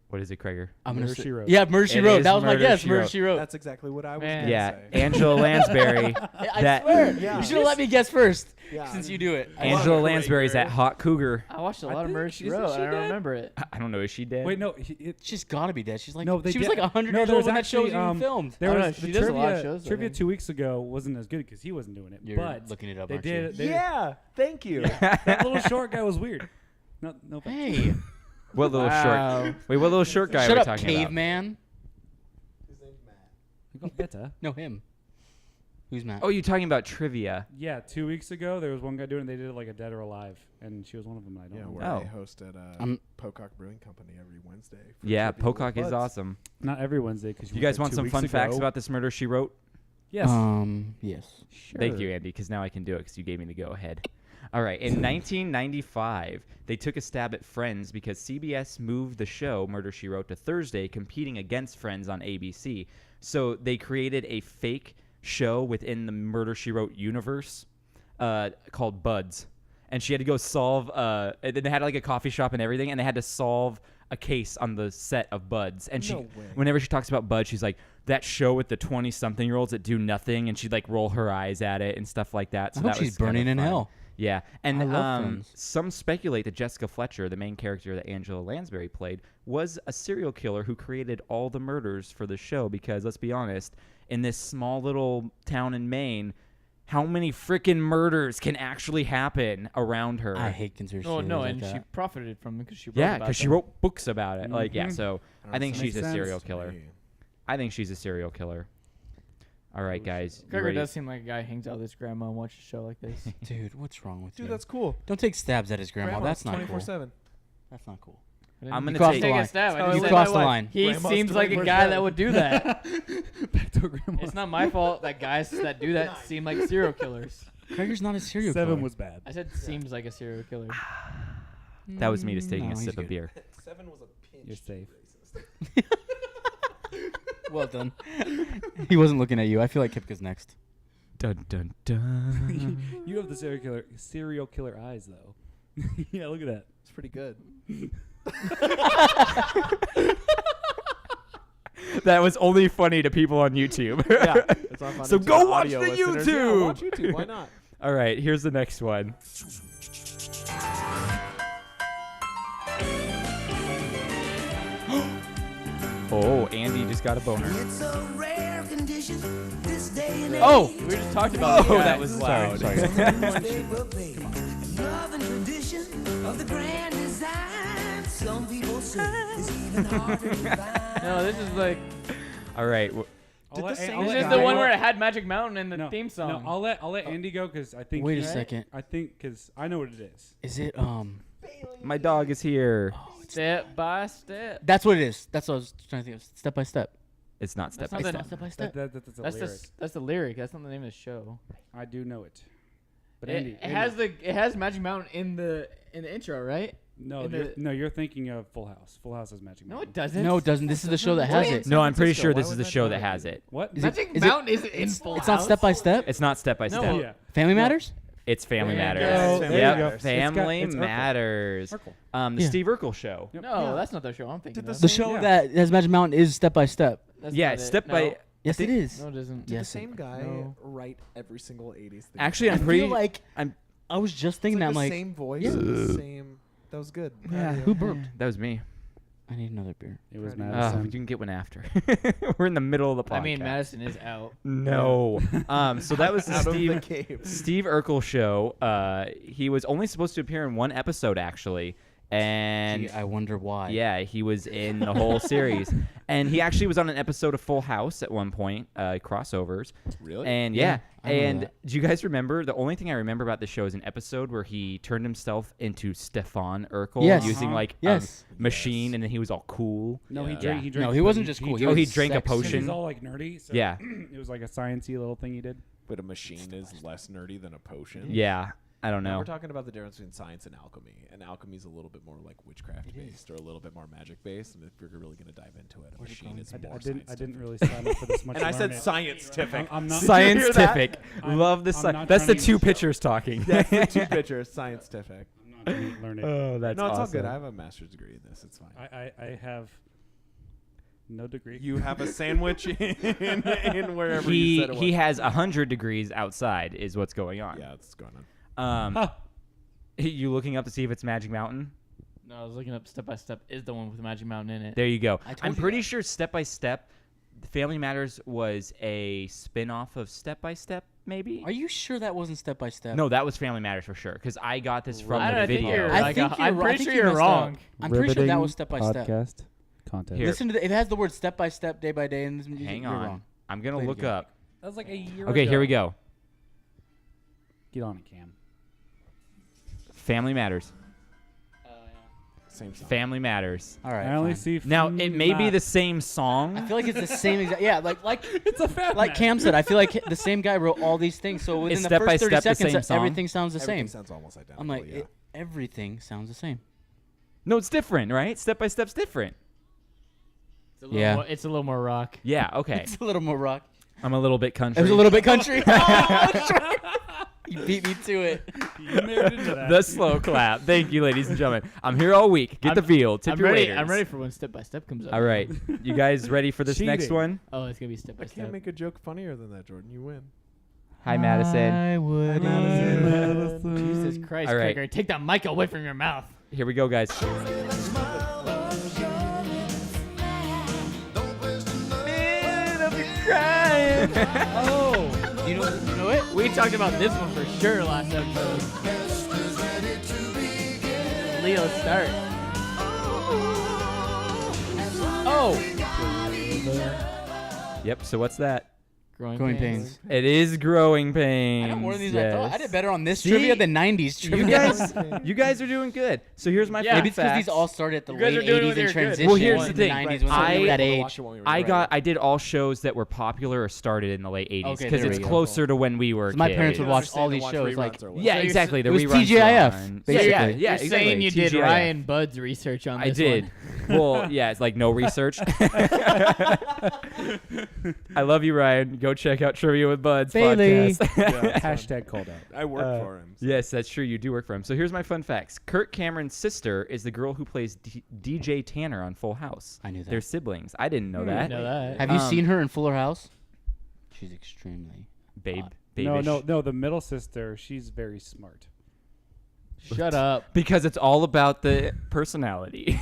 What is it, Craiger? I'm gonna Murder, say, She Wrote. Yeah, Murder, She It Wrote. is That was my Murder, guess. She Murder, Wrote. She Wrote. That's exactly what I was Man. going to Yeah, say. Angela Lansbury. I That- swear. Yeah. You should have let me guess first, Yeah. since you do it. Angela Lansbury's that hot cougar. I watched a I lot of think- Murder, She isn't Wrote. she I don't dead? remember it. I don't know. Is she dead? Wait, no. She's gotta be dead. She's like, No, they she was did- like 100 no, years there old was when that show was actually, even filmed. There I don't was know, the she does a lot of trivia, shows, I trivia think. 2 weeks ago wasn't as good because he wasn't doing it. You're but looking it up, they aren't you? did. They Yeah, thank you. that little short guy was weird. No, no. Hey, What little Wow. short? Wait, what little short guy shut are we up, talking caveman. You got better. No, him. Who's Matt? about? Oh, you're talking about trivia. Yeah, 2 weeks ago there was one guy doing it. They did it like a Dead or Alive, and she was one of them. I don't Yeah, know. where Oh. I host at Pocock Brewing Company every Wednesday. for Yeah, Trivia with Pocock is Buds. awesome. Not every Wednesday because You guys want some fun facts about this Murder, She Wrote? Yes. Yes. Thank you, Andy, because now I can do it because you gave me the go-ahead. All right. In 1995, they took a stab at Friends because CBS moved the show Murder, She Wrote to Thursday, competing against Friends on ABC. So they created a fake show within the Murder, She Wrote universe called Buds. And she had to go solve and they had like a coffee shop and everything, and they had to solve a case on the set of Buds. And she, No way. whenever she talks about Buds, she's like, that show with the 20-something-year-olds that do nothing, and she'd like roll her eyes at it and stuff like that. So I hope that she's was kinda burning in fun. hell. Yeah, and I love Friends. some speculate that Jessica Fletcher, the main character that Angela Lansbury played, was a serial killer who created all the murders for the show because, let's be honest, in this small little town in Maine, how many freaking murders can actually happen around her? I hate conspiracy Oh, no, theories and like she that. profited from it because she wrote Yeah, about because she them. wrote books about it. Like, yeah, Mhm. so I think Makes she's a sense serial to killer. me. I think she's a serial killer. All right, guys. you Gregor ready? does seem like a guy who hangs out with his grandma and watches a show like this. Dude, what's wrong with Dude, you? that's cool. Don't take stabs at his grandma. That's not cool. 24/7. That's not cool. I'm You gonna crossed take. the Take a line. stab. I Oh, just You said crossed my the wife. line. He Grandma's seems like a 24/7. guy that would do that. Back to grandma. It's not my fault that guys that do that seem like serial killers. Gregor's not a serial 7 killer. was bad. I said seems like a serial killer. That was me just taking No, a he's sip of good. beer. 7 was a pinch. You're safe. Well done. He wasn't looking at you. I feel like Kipka's next. Dun dun dun. You have the serial killer eyes though. Yeah, look at that. It's pretty good. That was only funny to people on YouTube. Yeah, it's not funny So to go the watch audio the listeners. YouTube. Yeah, watch YouTube. Why not? All right, here's the next one. Oh, Andy just got a boner. It's a rare condition this day and age. Oh, we just talked about Oh, this that guy. was loud. Sorry. They will pay. Love and tradition of the grand design. Some people say it's even harder to find. No, this is like Oh, All right. I'll let this I'll is let the Andy one go. where it had Magic Mountain in the No, theme song. No, I'll let Andy go because I think. Wait a he- second. I think because I know what it is. Is it My dog is here. Step by step. That's what it is. That's what I was trying to think of. Step by step. It's not step That's by not step. Step by step. That's a That's lyric. that's the lyric. That's not the name of the show. I do know it. But It, Andy, it has Magic Mountain in the intro, right? no, in the- you're thinking of Full House. Full House has Magic No, Mountain. it doesn't. No, it doesn't. This is the show that has it. No, I'm pretty sure Why this is would the that show not that be? has it. What? Is it- Magic is it- Mountain isn't in Full It's House. not step by step. It's not step by No. step. Yeah. Family No. Matters. It's Family There you Matters. go. There you Yep, go. It's Family Urkel. Matters. Urkel. The Yeah. Steve Urkel show. Yep. No, Yeah. that's not the show I'm thinking Did of. The Same- show yeah. that has Magic Mountain is step by step. That's Yeah, not it. step No. by. Yes, it is. No, it isn't. Did the Yes, same guy no. write every single 80s thing? Actually, I I'm pretty. feel like I'm. I was just it's thinking like that. the I'm like, same voice, yeah. the same. That was good. Yeah. who burped? That was me. I need another beer. It was You You Madison. can get one after. We're in the middle of the podcast. I mean, Madison is out. No. So that was the Out of the Steve cave. Steve Urkel show. He was only supposed to appear in one episode actually, and Gee, I wonder why. yeah, he was in the whole series, and he actually was on an episode of Full House at one point, crossovers. Really? And Yeah, I remember and that. do you guys remember? The only thing I remember about the show is an episode where he turned himself into Stefan Urkel Yes. using like Yes. a machine, and then he was all cool. No, he Yeah. drank. Yeah. He drank. No, he wasn't just cool. Oh, he was drank a sexy. potion. He's all like nerdy. So Yeah. It was like a sciencey little thing he did. But a machine is less nerdy than a potion. Yeah. I don't know. We're talking about the difference between science and alchemy. And alchemy is a little bit more like witchcraft based or a little bit more magic based. And if you're really going to dive into it, a machine is more I didn't really sign up for this much. And I said learning. scientific. I'm not. Scientific. I'm- Love the I'm science. not That's the trying to two use- pictures talking. That's the two pictures, scientific. I'm not going to learn it. Oh, that's No, it's all awesome. good. I have a master's degree in this. It's fine. I have no degree. You have a sandwich in wherever you said it was. He has 100 degrees outside is what's going on. Yeah, it's going on. You looking up to see if it's Magic Mountain? No, I was looking up Step by Step is the one with the Magic Mountain in it. There you go. I told I'm you pretty that. sure Step by Step, Family Matters was a spin-off of Step by Step, maybe? Are you sure that wasn't Step by Step? No, that was Family Matters for sure, because I got this from I the don't think video. you're I like think a- you're I'm wrong. pretty I think sure you you're messed wrong. up. I'm pretty sure that was Step by Step. Podcast contest. Here. Listen to it has the word step by step, day by day, and this music. Hang you're on. wrong. I'm going to Play it look again. up. That was like a year Okay, ago. here we go. Get on it, Cam. Family Matters. Same song. Family Matters. All right. I only fine. see. Now, it may be Matt. the same song. I feel like it's the same exact. Yeah, like It's a fan. like Cam said. I feel like the same guy wrote all these things. So within Is the Step by first 30 Step the seconds, same song? everything sounds the Everything same. sounds almost identical. I'm like, yeah. everything sounds the same. No, it's different, right? Step by Step's different. It's a little Yeah. more, it's a little more rock. Yeah, okay. It's a little more rock. I'm a little bit country. It was a little bit country. You beat me to it. You married into that. The slow clap. Thank you, ladies and gentlemen. I'm here all week. Get the feel. Tip I'm your ready. waiters. I'm ready for when Step by Step comes up. All right. You guys ready for this next Cheating. one? Oh, it's gonna be Step by I Step. can't make a joke funnier than that, Jordan. You win. Hi, Madison. I would. Jesus Christ, All right. Gregor, take that mic away from your mouth. Here we go, guys. Oh, You know it? we talked about this one for sure last episode. Leo, start. Oh, Yep. So what's that? Growing pains. It is growing pains. I got more of these than I thought. I yes. did better on this See? trivia than 90s trivia. You guys are doing good. So here's my Yeah. fun Maybe it's because fact. these all started at the You guys late are doing 80s what and you're good. transition Well, here's the to thing. 90s when I- we were that age. I did all shows that were popular or started in the late 80s Okay, because there it's we go. closer to when we were My kids. parents would You watch understand all to these watch shows. reruns Like, or what? Yeah, So you're exactly. The it was reruns TGIF, were on. basically. Yeah, You're exactly. saying you did TGIF. Ryan Budd's research on I this did. Well, yeah, it's like no research. I love you, Ryan. Go check out Trivia with Buds Bailey. podcast. Hashtag called out. I work for him. So. Yes, that's true. You do work for him. So here's my fun facts. Kirk Cameron's sister is the girl who plays DJ Tanner on Full House. I knew that. They're siblings. I didn't know I that. know that. Have you Um, seen her in Fuller House? She's extremely. Babe. No, babish. no. The middle sister, she's very smart. Shut up. Because it's all about the personality,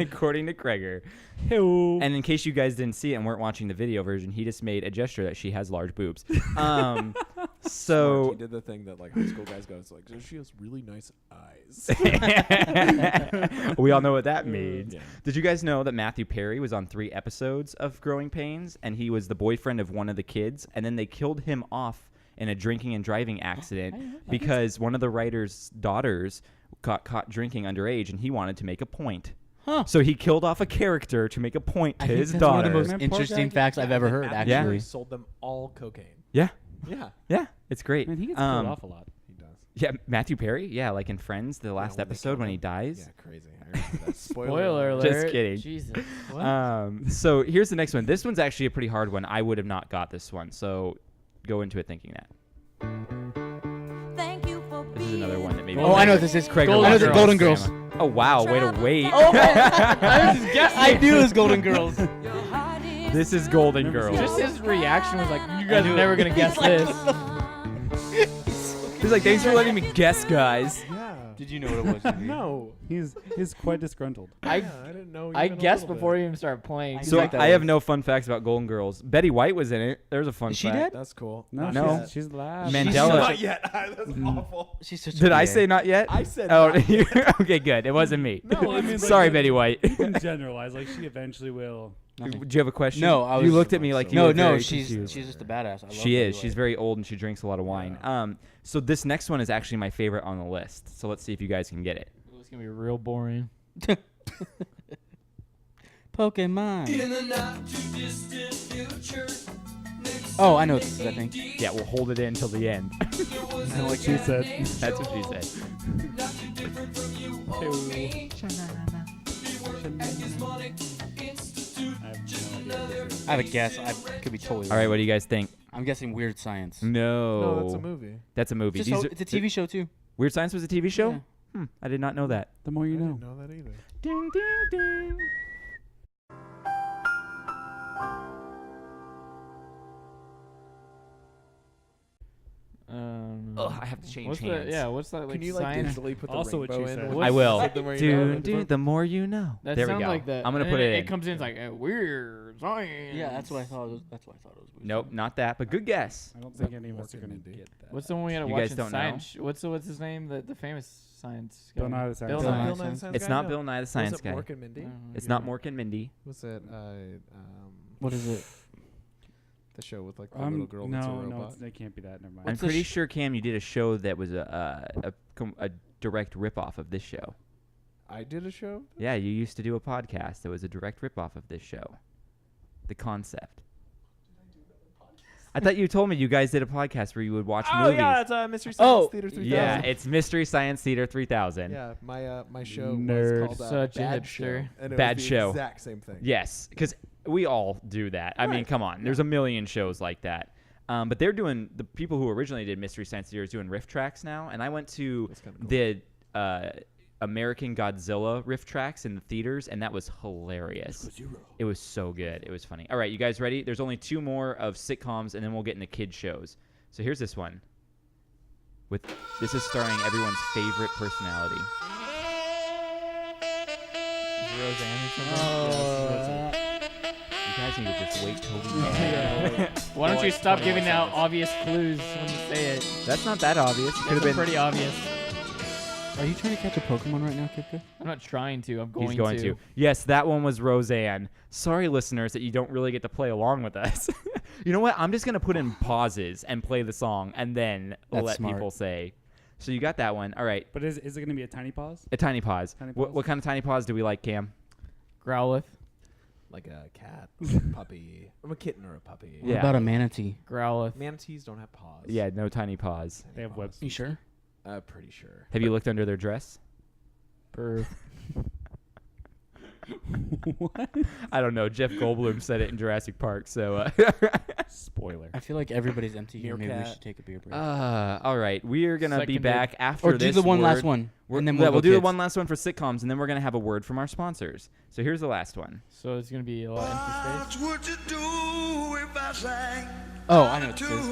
according to Kreger. Hey-o. And in case you guys didn't see it and weren't watching the video version, he just made a gesture that she has large boobs. Smart. So He did the thing that like high school guys go. It's like, she has really nice eyes. we all know what that means. Yeah. Did you guys know that Matthew Perry was on 3 episodes of Growing Pains, and he was the boyfriend of one of the kids, and then they killed him off in a drinking and driving accident because one of the writer's daughters got caught drinking underage, and he wanted to make a point. Huh. So he killed off a character to make a point to I think his that's daughter. one of the most Man, poor interesting guy. facts I've ever heard, Matthew actually. Perry sold them all cocaine. Yeah, Yeah, yeah, it's great. Man, he gets killed off a lot. he does. Yeah, Matthew Perry. Yeah, like in Friends, the last when they episode killed when he him. dies. Yeah, crazy. I remember that. Spoiler alert. Just kidding. Jesus. What? So here's the next one. This one's actually a pretty hard one. I would have not got this one. So go into it thinking that. Thank you for This is another one that maybe. Oh, I know what this is. Craig Golden I know the Girls. Golden Girls. Oh wow! Way to wait. Oh, I was just guessing. I knew it was Golden Girls. This is Golden Girls. Just his reaction was like, you guys knew are it. never going to guess this. He's like, thanks for letting me guess, guys. Yeah. Did you know what it was? Jimmy? No, he's quite disgruntled. I didn't know. I even a guessed little before bit. you even started playing. So like that I have one. no fun facts about Golden Girls. Betty White was in it. There's a fun Is she fact. dead? That's cool. No, No. she's last. Mandela. Not yet. That's awful. She's such a Did I PA. say not yet? I said Oh, not yet. okay, good. It wasn't me. No, I mean, like, Sorry, Betty White. You can generalize. Like she eventually will. Nothing. Do you have a question? No, I You was- looked at me like you No, were no, very she's confused. just a badass. I love She Betty is. She's White. very old and she drinks a lot of wine. So this next one is actually my favorite on the list. So let's see if you guys can get it. It's going to be real boring. Pokemon. In the not too distant future, next Oh, I know what this is, I think. Yeah, we'll hold it in until the end. Like she said. That's what she said. I have a guess. I could be totally All right, what do you guys think? I'm guessing Weird Science. No. No, that's a movie. That's a movie. It's a TV show, too. Weird Science was a TV show? Yeah. I did not know that. The more you I know. didn't know that either. Ding, ding, ding. Ugh, I have to change What's hands. what's that like? Can you like science? digitally put the Also what rainbow she in? said. with What's- I will. the more you know? Dude, the more you know. That there we sounds go. like that. I'm gonna and put then it in. It comes in it's like weird science. Yeah, that's what I thought. That's why I thought it was weird. Nope, not that, but good guess. I don't think any of us are Mork and gonna Mindy. get that. What's the one we had to You watch guys in don't know? science? What's his name? The famous science guy. Bill Nye the Science Bill Guy. Nye. Bill Nye the Science It's Guy? not No. Bill Nye the Was Science it Guy. Mork and Mindy? It's not Mork and Mindy. Was it What is it? the show with like the little girl that's a no, robot? it can't be that. Never mind. I'm What's the pretty sure, Cam, you did a show that was a direct ripoff of this show. I did a show. Yeah, you used to do a podcast that was a direct ripoff of this show. The concept. I thought you told me you guys did a podcast where you would watch Oh movies. yeah, it's Mystery Science Oh, Theater 3000. Yeah, it's Mystery Science Theater 3000. Yeah, my show Nerd. was called Such a Bad hipster. Show, and it Bad was the Show. exact same thing. Yes, because we all do that. I mean, Right. come on. There's a million shows like that. But they're doing, the people who originally did Mystery Science Theater is doing riff tracks now. And I went to That's kinda cool. the American Godzilla riff tracks in the theaters, and that was hilarious. It was so good. It was funny. All right, you guys ready? There's only 2 more of sitcoms, and then we'll get into kid shows. So here's this one. This is starring everyone's favorite personality. Roseanne or something. You guys need to just wait till the end. Why don't you stop giving out obvious clues when you say it? That's not that obvious. It could have It's been. pretty obvious. Are you trying to catch a Pokemon right now, Kipka? I'm not trying to. I'm going He's going to. Yes, that one was Roseanne. Sorry, listeners, that you don't really get to play along with us. You know what? I'm just going to put in pauses and play the song, and then That's let smart. people say. So you got that one. All right. But is it going to be a tiny pause? A tiny pause. Tiny What, pause? what kind of tiny pause do we like, Cam? Growlithe. Like a cat, or a puppy, or a kitten or a puppy. What Yeah. about a manatee? Growlithe. Manatees don't have paws. Yeah, no tiny pause. They have webs. You sure? Pretty sure. Have you looked under their dress? Perv. What? I don't know. Jeff Goldblum said it in Jurassic Park, so. Spoiler. I feel like everybody's empty here. Maybe we Meerkat. should take a beer break. all right. We are going to be Seconded. back after or this. do the one last word. one. And then Yeah, we'll we'll go do the kids. one last one for sitcoms, and then we're going to have a word from our sponsors. So here's the last one. So it's gonna be a lot of empty space. What would you do if I sang? Oh, I know what this is.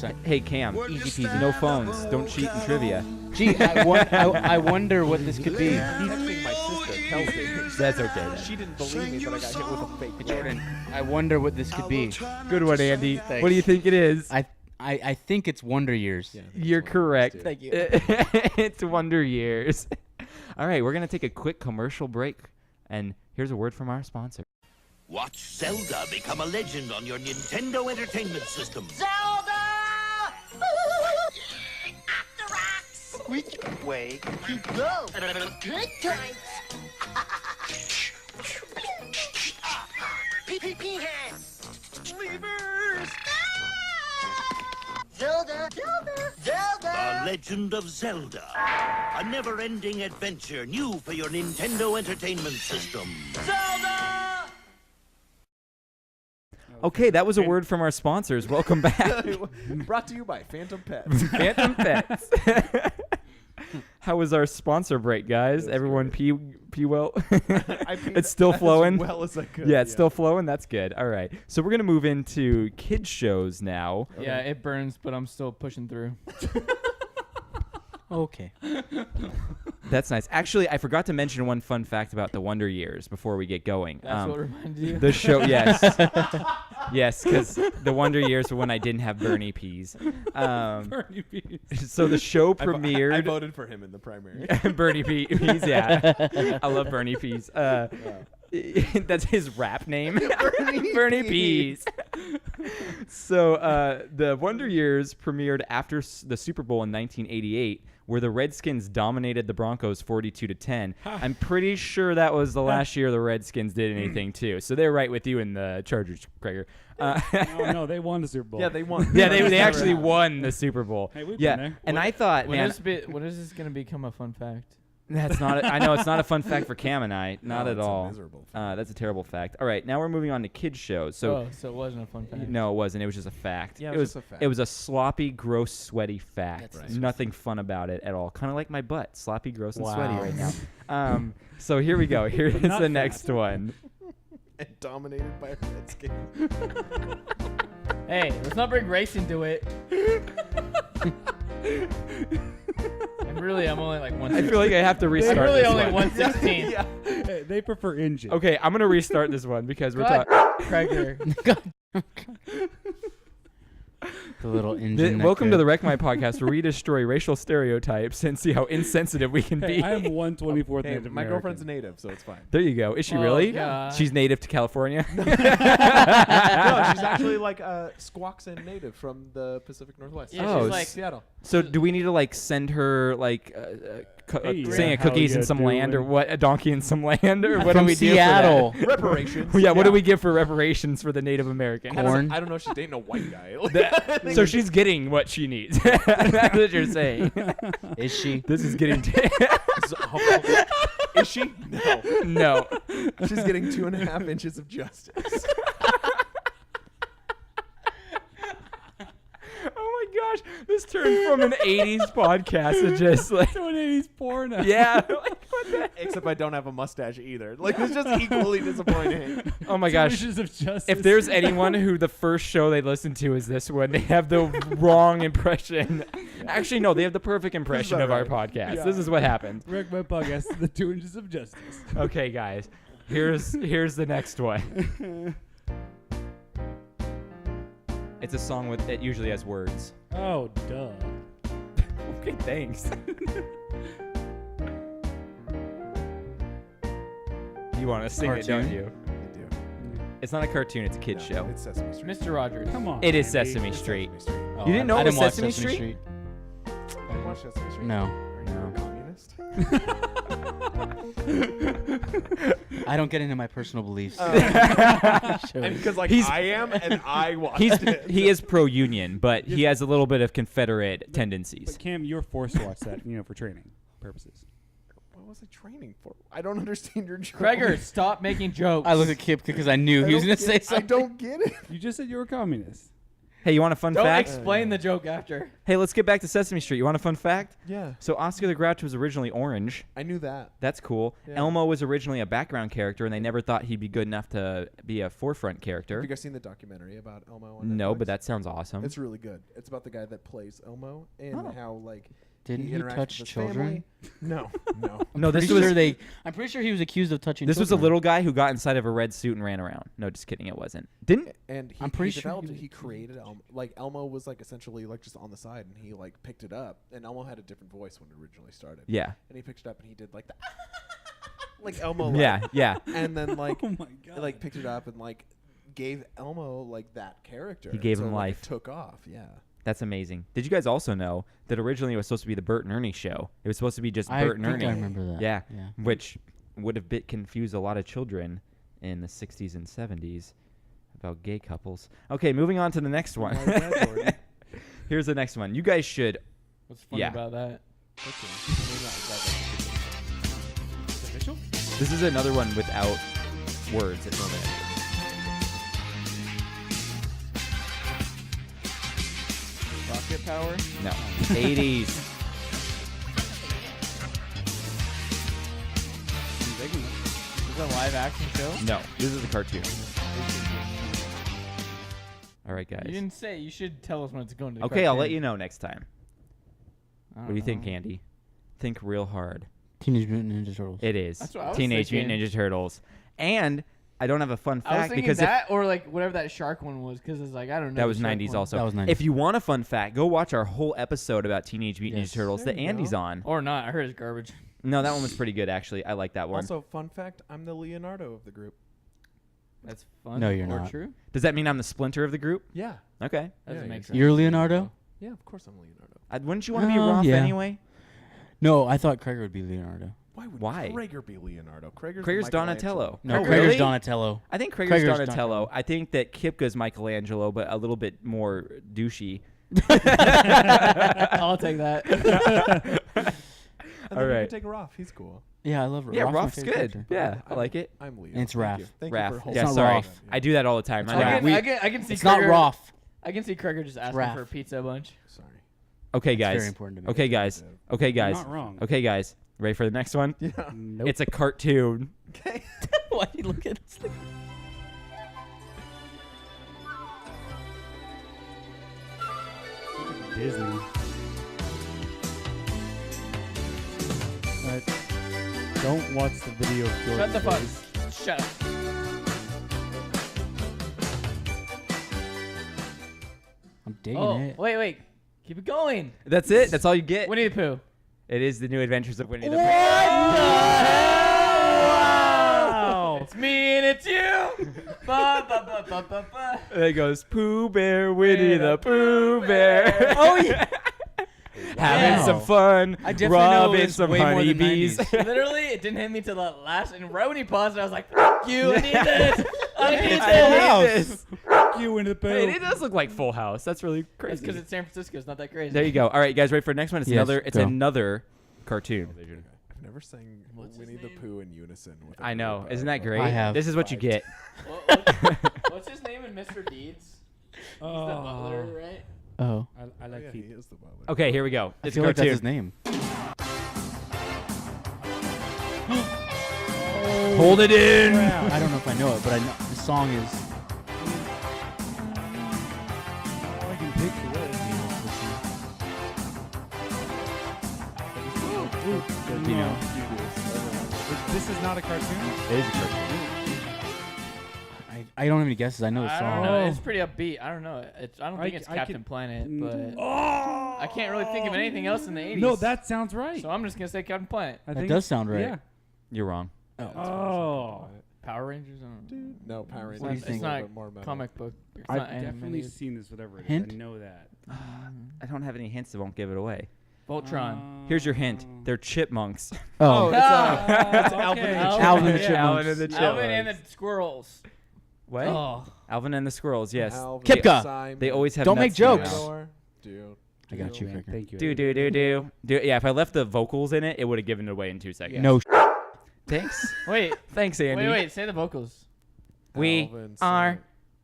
100%. Hey, Cam. Easy peasy. No phones. Don't cheat in trivia. Gee, I wonder what this could be. Texting my sister, Kelsey. That's okay. She didn't believe me, but I got hit with a fake Jordan, I wonder what this could be. Good one, Andy. Thanks. What do you think it is? I think it's Wonder Years. Yeah, You're correct. Thank you. It's Wonder Years. All right, we're going to take a quick commercial break, and here's a word from our sponsor. Watch Zelda become a legend on your Nintendo Entertainment System. Zelda! After rocks! Which way you go? Good times! Pee hands! Levers! Zelda! Zelda! Zelda! The Legend of Zelda. A never-ending adventure new for your Nintendo Entertainment System. Zelda! Okay, that was a word from our sponsors. Welcome back. Brought to you by Phantom Pets. Phantom Pets. How was our sponsor break, guys? Everyone pee well? I peed It's still flowing? as well as I could. Yeah, it's still flowing? That's good. All right. So we're going to move into kids shows now. Yeah, it burns, but I'm still pushing through. Okay. That's nice. Actually, I forgot to mention one fun fact about the Wonder Years before we get going. That's what reminded you. The show, yes. Yes, because the Wonder Years were when I didn't have Bernie peas. Bernie Peas. So the show I premiered. voted for him in the primary. Bernie Peas, yeah. I love Bernie Peas. That's his rap name. Bernie Peas. So the Wonder Years premiered after the Super Bowl in 1988, where the Redskins dominated the Broncos 42-10. I'm pretty sure that was the last year the Redskins did anything too. So they're right with you in the Chargers, Krager. No, they won the Super Bowl. Yeah, they won. Yeah, they actually won the Super Bowl. Hey, we've Yeah, been there. and I thought, When man, is this gonna become a fun fact? that's not. I know it's not a fun fact for Cam and I. Not No, at it's a all. miserable fact. That's a terrible fact. All right, now we're moving on to kids shows. So. So it wasn't a fun fact. No, it wasn't. It was just a fact. Yeah, it it was was just a fact. It was a sloppy, gross, sweaty fact. That's Nothing fun about it at all. Kind of like my butt, sloppy, gross, and sweaty Wow. right now. So here we go. Here's Not the fat. next one. And dominated by Redskins. Hey, let's not bring race into it. And really, I'm only like I 116. feel like I have to restart. I'm really this only one. 116. Hey, they prefer engine. Okay, I'm gonna restart this one because we're God, talking. Krager. The little engine. Welcome to the Wreck My podcast, where we destroy racial stereotypes and see how insensitive we can Hey, be. I am 1/24th Hey, Native my girlfriend's American. native, so it's fine. There you go. Is she Oh, really? God. She's native to California. No, she's actually like a Squaxin native from the Pacific Northwest. Yeah, Oh, she's like Seattle. So do we need to like send her like Hey, saying yeah, a cookies how and you some land or doing? what? A donkey and some land or what do From we Seattle. do for Reparations. that? Yeah, what do we give for reparations for the Native American? Corn. I don't know if she's dating a white guy. So she's getting what she needs. That's what you're saying. Is she? This is getting Is she? No. no. She's getting 2.5 inches of justice. Oh my gosh, this turned from an 80s podcast to just like Doing 80s porn. yeah. Like, what the? Except I don't have a mustache either. Like, it's just equally disappointing. Oh my gosh. Wishes of justice. If there's anyone who the first show they listen to is this one, they have the wrong impression. Actually, no, they have the perfect impression of our podcast. Yeah. This is what happened. Wreck My podcast, the 2 inches of justice. Okay, guys, here's the next one. It's a song with it usually has words. Oh, duh. Okay, thanks. You want to sing it, don't Cartoon? you? I do. It's not a cartoon; it's a kid show. It's Sesame Street. Mr. Rogers. Come on. It is Andy. Sesame It's Street. Sesame Street. Oh, You didn't know I it was didn't watch Sesame Street? You didn't watch Sesame Street? No. Are you a communist? I don't get into my personal beliefs. And because like He's- I am, and I watched He's it. he is pro-union, but he has a little bit of Confederate tendencies. But Cam, you're forced to watch that, for training purposes. What was I training for? I don't understand your joke. Krager, stop making jokes. I looked at Kip because I knew he was going to say I something. don't get it. You just said you were a communist. Hey, you want a fun Don't fact? explain the joke after. Hey, let's get back to Sesame Street. You want a fun fact? Yeah, So Oscar the Grouch was originally orange. I knew that. That's cool. Yeah. Elmo was originally a background character, and they never thought he'd be good enough to be a forefront Have character. you guys seen the documentary about Elmo on No, Netflix? but that sounds awesome. It's really good. It's about the guy that plays Elmo and Oh. how like Didn't he interacts with touch his children? family. No, no. No, this Pretty was sure I'm pretty sure he was accused of touching this was a children. little guy who got inside of a red suit and ran around. No, just kidding. It wasn't. Didn't? And he, I'm pretty he sure developed he it. He created Elmo. Like Elmo was like essentially like just on the side, and he like picked it up. And Elmo had a different voice when it originally started. Yeah. And he picked it up and he did like the like Elmo. Yeah. Yeah. And then like Oh my god. like picked it up and like gave Elmo like that character. He gave So, him like, life. It took off. Yeah. That's amazing. Did you guys also know that originally it was supposed to be the Bert and Ernie show? It was supposed to be just I Bert and think Ernie. I remember that. Yeah. Yeah. Which would have confused a lot of children in the 60s and 70s about gay couples. Okay, moving on to the next one. Why is that, Jordan? Here's the next one. You guys should. What's funny Yeah. about that? official? This is another one without words. It's only Rocket power? no. 80s. Is it a live action show? No, this is a cartoon. All right, guys. You didn't say. You should tell us when it's going to the Okay, I'll let cartoon. you know next time. I What don't do you think, know. Andy? Think real hard. Teenage Mutant Ninja Turtles. It is. That's what I was Teenage Mutant thinking. Ninja Turtles. And I don't have a fun I was fact thinking because that or like whatever that shark one was because it's like I don't know. that was the shark 90s one. also. That was 90s. If you want a fun fact, go watch our whole episode about Teenage Mutant Yes. Ninja Turtles There that you Andy's go. on. Or not. I heard it's garbage. No, that one was pretty good actually. I like that one. Also, fun fact: I'm the Leonardo of the group. That's fun. No, you're or not. True. Does that mean I'm the splinter of the group? Yeah. Okay. Doesn't make sense. You're Leonardo? Yeah, of course I'm Leonardo. Wouldn't you want to be Oh, Roth yeah. anyway? No, I thought Krager would be Leonardo. Why would Krager be Leonardo? Krager's Donatello. No, Oh, Krager's really? Donatello. I think Krager's Krager's Donatello. Donatello. I think that Kipka's Michelangelo, but a little bit more douchey. I'll take that. And All then you right. can take Raph. He's cool. Yeah, I love Raph. Yeah, Raph's my Roth's favorite good. character. Yeah, I like it. I'm Leo. And it's Thank Raph. you. Thank you Raph. for holding Yeah, not sorry. Roth. I do that all the time. It's I Raph. know. I can see. It's not Krager- Roth. I can see Krager just asking Raph. for a pizza a bunch. Sorry. Okay, It's guys. very important to me. Okay, guys. Okay, You're guys. not wrong. Okay, guys. Ready for the next one? Yeah. Nope. It's a cartoon. Okay. Why do you look at us like Disney. But don't watch the video of Jordan. Shut the fuck. please. Shut up. I'm digging Oh, it. wait. Keep it going. That's it. That's all you get. Winnie the Pooh. It is the New Adventures of Winnie the Pooh. Wow. It's me and it's you. Ba, ba, ba, ba, ba, ba. There it goes. Pooh Bear, Winnie the Pooh Bear. Oh, yeah. Having Wow. some fun. I definitely know robbing it's some way more than honeybees. 90s. Literally, it didn't hit me till the last. And right when he paused, I was like, "Fuck you! I need this! I need I this!" hate this. You into the Pooh. Hey, it does look like Full House. That's really It's crazy. because it's San Francisco. It's not that crazy. There you go. All right, you guys, ready for the next one? It's Yes, another. It's go. another cartoon. I've never sang What's his Winnie the name? Pooh in unison. With a I know. group Isn't of, that great? I have. This is what you get. What's his name in Mr. Deeds? He's the butler, right? Oh. I Oh, like yeah, feet. he is the butler. Okay, here we go. I It's feel a like that's cartoon. his name. Hold it in. I don't know if I know it, but I know the song is. All I can picture this. You know. This is not a cartoon. It is a cartoon. I don't have any guesses. I know the I song. don't know. Oh. It's pretty upbeat. I don't know. I don't think it's Captain can- Planet, but Oh! I can't really think of anything else in the 80s. No, that sounds right. So I'm just gonna say Captain Planet. I That think does sound right. Yeah. You're wrong. Oh. Power Rangers. I don't know. No, Power Rangers. What do you is a think? It's little not bit more metal. comic book. It's I've not definitely animated. seen this, whatever it is. Hint? I know that. I don't have any hints that won't give it away. Voltron. Here's your hint. They're chipmunks. Oh. It's Alvin and the okay. Alvin and the Yeah, Chipmunks. Alvin and the Alvin and Chipmunks. the Squirrels. What? Oh. Alvin and the Squirrels. Yes. Alvin, Kipka. Simon, They always have. Don't make nuts in their jokes. mouth. Theodore, I got you, Man, Krager. thank you. Do do do do do. Yeah, if I left the vocals in it, it would have given it away in 2 seconds. No. Thanks. Wait. Thanks, Andy. Wait. Say the vocals. We Alvin, are Simon.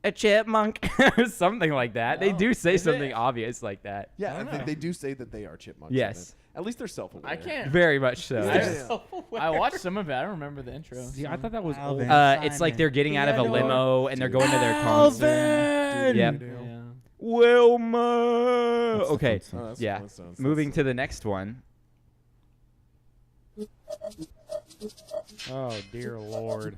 a chipmunk, or something like that. They No. do say Is it? something obvious like that. Yeah, I I don't think know. they do say that they are chipmunks. Yes. At least they're self-aware. I can't. Very much so. I watched some of it. I don't remember the intro. See, I thought that was old. Alvin. It's like they're getting out of a Theodore. limo and they're going to their concert. Alvin! Yep. Yeah. Wilma. That's the Okay. Flintstones. Oh, that's Yeah. Flintstones. Moving to the next one. Oh dear lord.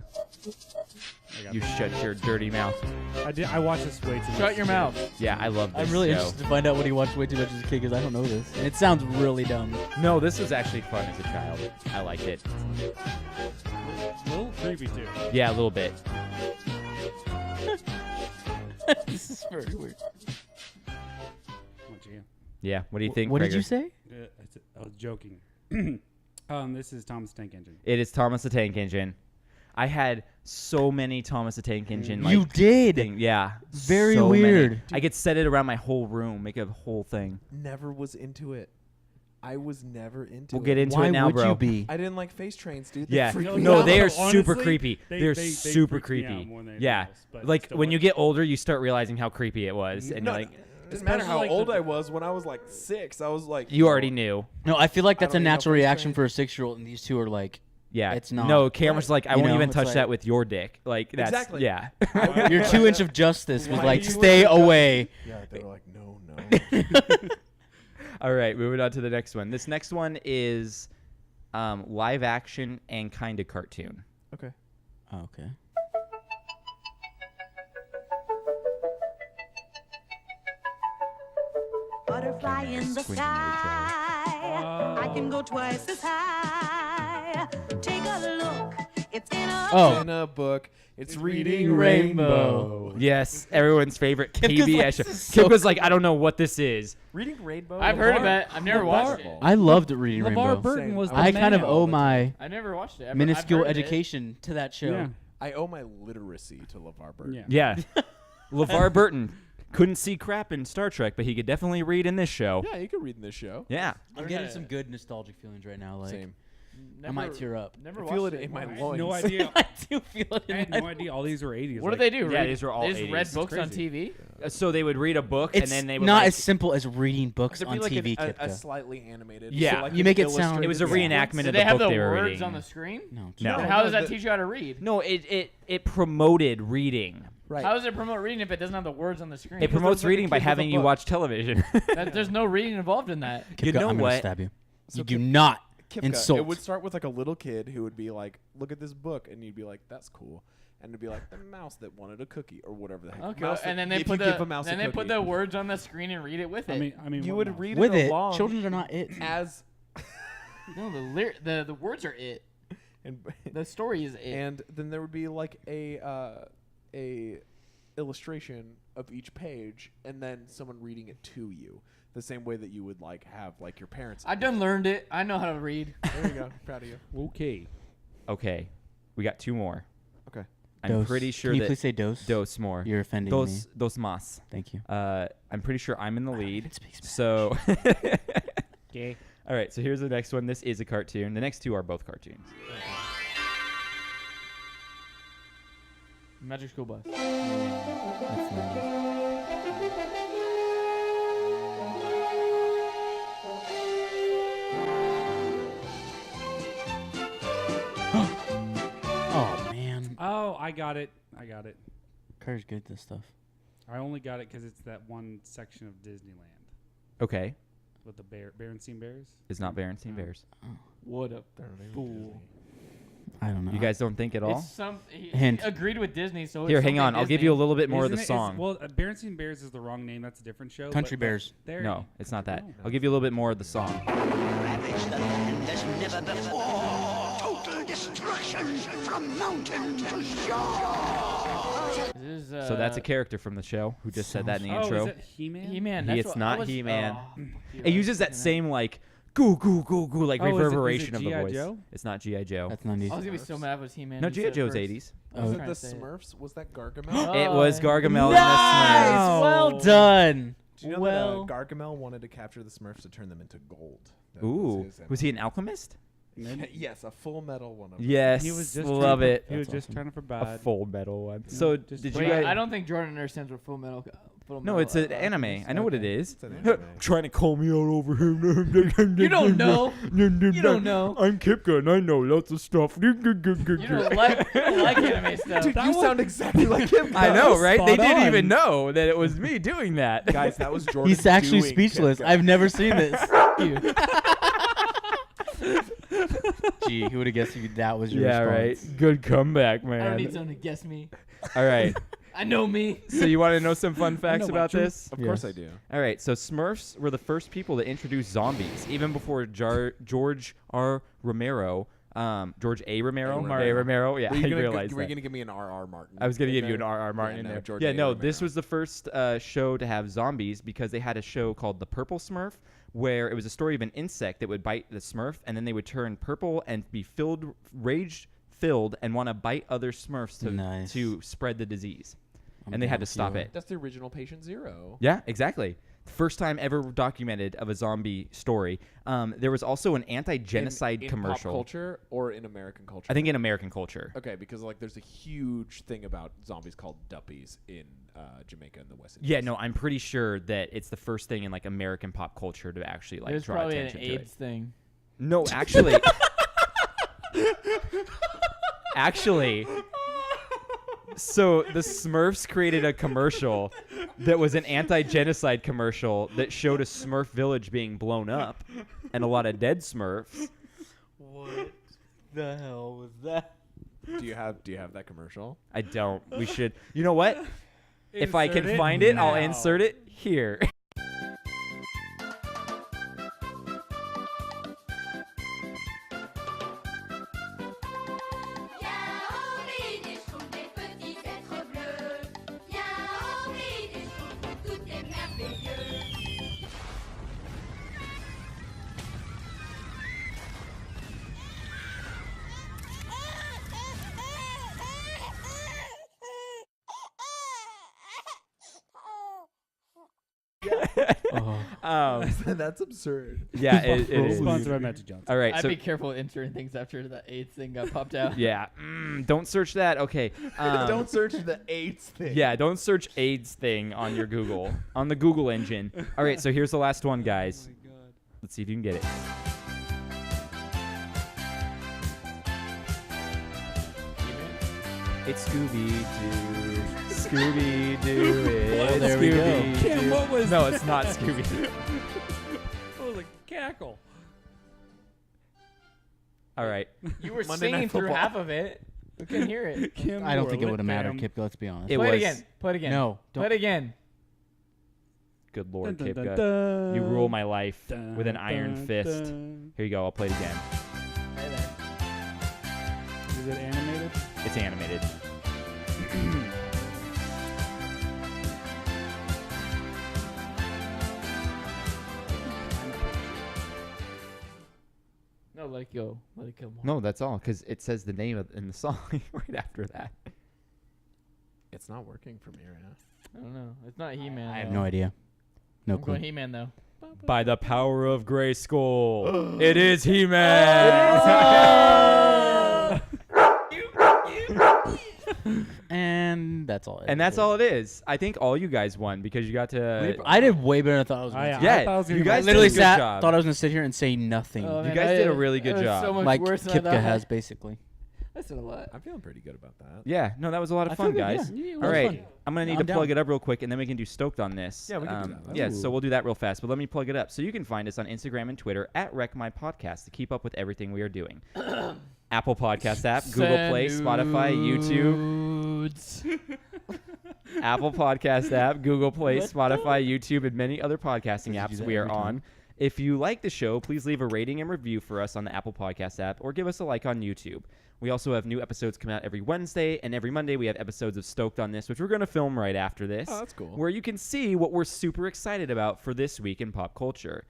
I You shut your dirty mouth. I watched this way too much. Shut your mouth. Yeah, I love this I'm really show. interested to find out what he watched way too much as a kid because I don't know this. And it sounds really dumb. No, this was actually fun as a child. I liked it. A little creepy too. Yeah, a little bit. This is very weird. Once again. Yeah. What do you think? What did Krager? you say? I was joking. This is Thomas Tank Engine. It is Thomas the Tank Engine. I had so many Thomas the Tank Engine. You did. Yeah. Very so many. weird. I could set it around my whole room, make a whole thing. Never was into it. I was never into We'll it. get into Why it now, would bro. you be? I didn't like face trains, dude. They Yeah. freak me No, out. they are Honestly, super creepy. They're they super freak me out creepy. more than anything Yeah. else, but Like still when you watch get older, you start realizing how creepy it was, and No, you're like, doesn't matter how Especially, like, old the- I was. When I was like 6, I was like, you already knew. No, I feel like that's I a don't need no natural face reaction train. for a 6-year-old, and these two are like, Yeah. It's not. No, Cameron's like, I You won't know, even it's touch like- that with your dick. Like, that's, Exactly. yeah. your 2 inch of justice was Why like, do you stay want that? away. Yeah, they were like, no. All right, moving on to the next one. This next one is live action and kind of cartoon. Okay. Oh, okay. Butterfly in the Squinting at each other. sky. I can go twice as high. Take a look It's in a Oh. It's in a book. It's Reading reading Rainbow. Yes, everyone's favorite Kipka's PBS like, show. "This is so Kipka's like, I don't know what this is. Reading Rainbow. I've heard of it. I've never watched it. I loved reading LeVar Rainbow. Burton Same. was the I kind of man. owe my I never watched it. minuscule I've heard of it. education to that show. Yeah. I owe my literacy to LeVar Burton. Yeah. Yeah. LeVar Burton couldn't see crap in Star Trek, but he could definitely read in this show. Yeah, you could read in this show. Yeah. I'm getting some good nostalgic feelings right now. Like Same. I might tear up. Never I feel watched it in my I had loins. no idea. I do feel it. I In had my no idea all these were 80s. What like, do they do? Yeah, Read- these were all They just read 80s. books on Crazy. TV. So they would read a book, It's and then they would not like, as simple as reading books There'd on be like TV, a Kipka. slightly animated. Yeah. so like You an make it sound- it was a illustrated reenactment sequence. of Did they the have book the they were words reading. on the screen? No. No. How does that the- teach you how to read? No, it promoted reading. Right. How does it promote reading if it doesn't have the words on the screen? It promotes like a reading by kid with a having you book. watch television. There's no reading involved in that. You Kipka, know I'm gonna what? stab you. So You do Kip- not Kipka, insult. It would start with like a little kid who would be like, "Look at this book," and you'd be like, "That's cool," and it'd be like the mouse that wanted a cookie or whatever the heck. Okay, Mouse and that- then they if put you the give a mouse then a they put cookie. the words on the screen and read it with it. I mean, You what would mouse? read with it it. along Children are not it. as No, the words are it. and The story is it. and then there would be like a illustration of each page, and then someone reading it to you, the same way that you would like have like your parents. I done learned it. I know how to read. There you go. Proud of you. Okay. Okay, we got two more. Okay. I'm Dose. pretty sure Can you that please say dose? dos more. You're offending Dos me. dos más. Thank you. I'm pretty sure I'm in the lead. even speak Spanish. So, Okay. all right. So here's the next one. This is a cartoon. The next two are both cartoons. Magic School Bus. That's 90s. Oh man, Oh, I got it. Carter's good at this stuff. I only got it because it's that one section of Disneyland Okay, with the Berenstain Bears. it's not Berenstain Bears. What a fool. I don't know. You guys don't think at all? It's some. He Hint. agreed with Disney, so Here, it's hang on. something I'll give you a Disney. little bit more of Isn't the it? song. Well, Berenstain Bears is the wrong name. That's a different show. Country but Bears. There. No, it's not that. No. I'll give you a little bit more of the song. Ravage the land as never before. Total destruction from mountain to shore. This is, So that's a character from the show who just said that in the Oh, intro. is it He-Man? He-Man. It's That's what not I was, He-Man. dude, It I was uses that thinking same like goo goo goo goo like Oh, is it reverberation of the G.I. voice. Joe? It's not GI Joe. That's I was 90s. gonna be so mad if it was He-Man. No, You GI said Joe's first. 80s. I was Was it trying the to say it. Smurfs? Was that Gargamel? Oh, It was yeah. Gargamel and Nice. the Smurfs. Well done. Do you know well, that Gargamel wanted to capture the Smurfs to turn them into gold? That Ooh, his was he an alchemist? yes, a full metal one of them. Yes, He was just love trying it. He was That's just awesome. trying to A provide. full metal one. So just did wait, you guys? I don't think Jordan understands what Full Metal. No, it's an anime. I know what it is. It's an anime. Trying to call me out over here. You don't know. You don't know. I'm Kipka and I know lots of stuff. You don't like anime stuff. Dude, you sound exactly like him. I know, was right? They spot didn't on. even know that it was me doing that. Guys, that was Jordan. he's actually doing speechless. Kipka. I've never seen this. you. Gee, who would have guessed that was your yeah, response? right. Good comeback, I don't need man. someone to guess me. All right. I know me. So you want to know some fun facts know about about you. this? Of course I Yes. do. All right, so Smurfs were the first people to introduce zombies, even before George R. Romero, George A. Romero, Romero. A. Romero. Yeah, Were I you gonna, realized were you that. gonna give me an R.R. Martin? I was gonna in give you an there? R.R. Martin Yeah, in no, there. George Yeah, A. no, Romero. this was the first show to have zombies because they had a show called The Purple Smurf, where it was a story of an insect that would bite the Smurf, and then they would turn purple and be rage-filled, and want to bite other Smurfs Nice. to spread the disease. I'm And they down had to with stop you. it. That's the original Patient Zero. Yeah, exactly. First time ever documented of a zombie story. There was also an anti-genocide in commercial. pop culture or in American culture? I think in American culture. Okay, because like there's a huge thing about zombies called duppies in Jamaica and the West Indies. Yeah, no, I'm pretty sure that it's the first thing in like American pop culture to actually like There's draw probably an attention to AIDS it. thing. No, actually, actually. So the Smurfs created a commercial that was an anti-genocide commercial that showed a Smurf village being blown up and a lot of dead Smurfs. What the hell was that? Do you have that commercial? I don't. We should. You know what? If I Insert can it find it, I'll now. insert it here. That's absurd. Yeah, it is. Sponsored by Magic Johnson. All right, I'd so be careful entering things after the AIDS thing got popped out. yeah, don't search that. Okay, Don't search the AIDS thing. yeah, don't search AIDS thing on your Google on the Google engine. All right, so here's the last one, guys. Oh my God. Let's see if you can get it. It's Scooby-Doo. Scooby-Doo. It's there we go. Scooby-Doo. Kim, what was No, it's not Scooby-Doo. What was a cackle? All right. You were Monday Night singing through Football. half of it. We couldn't hear it. Kim, I don't you think were it would have lit, mattered, fam. Kipka. Let's be honest. It Play it was- again. Play it again. No, Play it again. Good Lord, Dun, dun, Kipka. dun, dun. You rule my life Dun, with an iron dun, fist. dun. Here you go. I'll play it again. Play there. Is it animated? It's animated. No, let it go. Let it go. No, that's all, because it says the name in the song right after that. It's not working for me right now. I don't know. It's not He-Man. I have though. no idea. No I'm clue. going He-Man though. By the power of Grayskull, it is He-Man. And that's all. And that's all it is. I think all you guys won because you got to. I did way better than I thought I was Oh, going yeah. to. Yeah, I thought I was gonna you be guys like- did a Literally good sat, job. thought I was going to sit here and say nothing. Oh, You man, guys did a really good it was job. So much like worse than I Kipka thought. has, basically. I said a lot. I'm feeling pretty good about that. Yeah, no, that was a lot of I fun, feel good, guys. yeah. All right, I'm gonna need I'm to plug down. it up real quick, and then we can do Stoked on this. Yeah, we can do that. Yeah, Ooh. so we'll do that real fast. But let me plug it up. So you can find us on Instagram and Twitter at RecMyPodcast to keep up with everything we are doing. Apple Podcast app, Google Play, Spotify, YouTube. Apple Podcast app, Google Play, Spotify, YouTube, and many other podcasting Does it do apps that we are every time? on. If you like the show, please leave a rating and review for us on the Apple Podcast app or give us a like on YouTube. We also have new episodes coming out every Wednesday, and every Monday we have episodes of Stoked on This, which we're going to film right after this. Oh, that's cool. Where you can see what we're super excited about for this week in pop culture.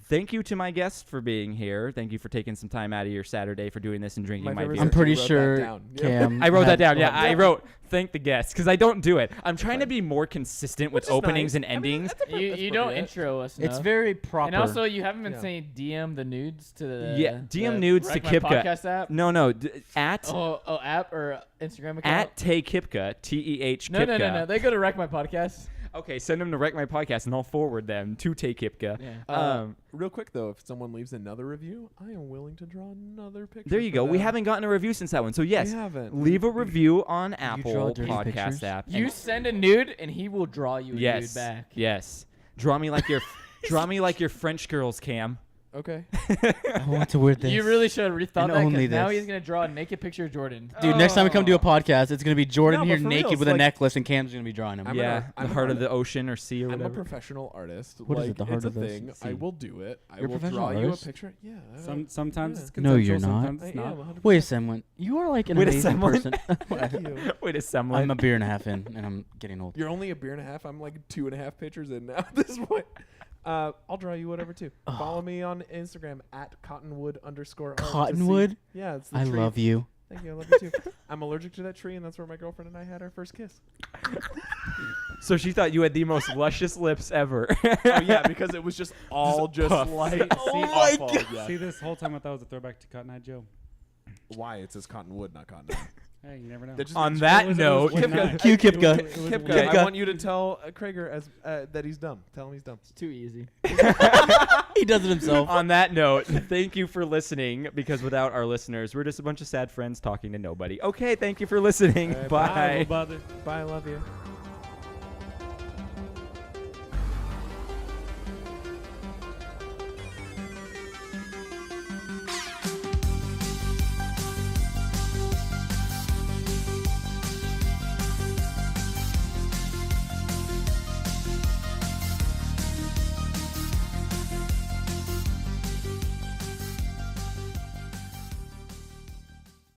Thank you to my guests for being here. Thank you for taking some time out of your Saturday for doing this and drinking My my favorite beer. I'm pretty You wrote that sure down. Yeah. Cam. I wrote that had- down. Yeah, I wrote thank the guests because I don't do it. I'm trying to fine. be more consistent Which with is openings nice. and endings. You don't intro us. It's enough. very proper. And also, you haven't been Yeah. saying DM the nudes to the DM the nudes to Wreck My Kipka. Podcast app. No, at App or Instagram account. at Tay Kipka, TEH no, Kipka. no. They go to Wreck My Podcast. Okay, send them to Wreck My Podcast, and I'll forward them to Tay Kipka. Yeah. Real quick though, if someone leaves another review, I am willing to draw another picture. There you for go. We them. haven't gotten a review since that one, so yes, We haven't. leave a review on draw Apple dirty Podcast pictures? app. You send a nude, and he will draw you a yes, nude back. yes. Draw me like your, draw me like your French girls, Cam. Okay. I want to wear this. You really should have rethought And that only because now this. he's gonna draw a naked picture of Jordan. Dude, next time we come do a podcast, it's gonna be Jordan No, here but for naked reals, with a like- necklace, and Cam's gonna be drawing him. I'm yeah, I'm the heart an of the ocean or sea or I'm a whatever. professional artist. What is like, it, the heart it's of a the thing. sea? I will do it. I You're a will professional draw you a artist? picture. Yeah. Sometimes Yeah. it's No, consensual. you're not. Sometimes I it's am. not. 100%. Wait a second. You are like an Wait a amazing second. person. Thank you. Wait a second. I'm a beer and a half in, and I'm getting old. You're only a beer and a half. I'm like 2.5 pictures in now at this point. I'll draw you whatever too. Follow me on Instagram at cottonwood_art. to see- Cottonwood? Yeah, it's the I tree. love you. Thank you. I love you too. I'm allergic to that tree, and that's where my girlfriend and I had our first kiss. So she thought you had the most luscious lips ever. Oh yeah, because it was just all just puff. like Oh my god. Yeah. See, this whole time I thought it was a throwback to Cotton Eye Joe. Why? It says cottonwood, not cotton. Hey, you never know. That just On means- that It was note, not- Kipka. it Cue was- Kipka. it was Kipka, weird. I want you to tell Krager as that he's dumb. Tell him he's dumb. It's too easy. He does it himself. on that note, thank you for listening, because without our listeners, we're just a bunch of sad friends talking to nobody. Okay, thank you for listening. All right, Bye. Bye. Bye. I love you.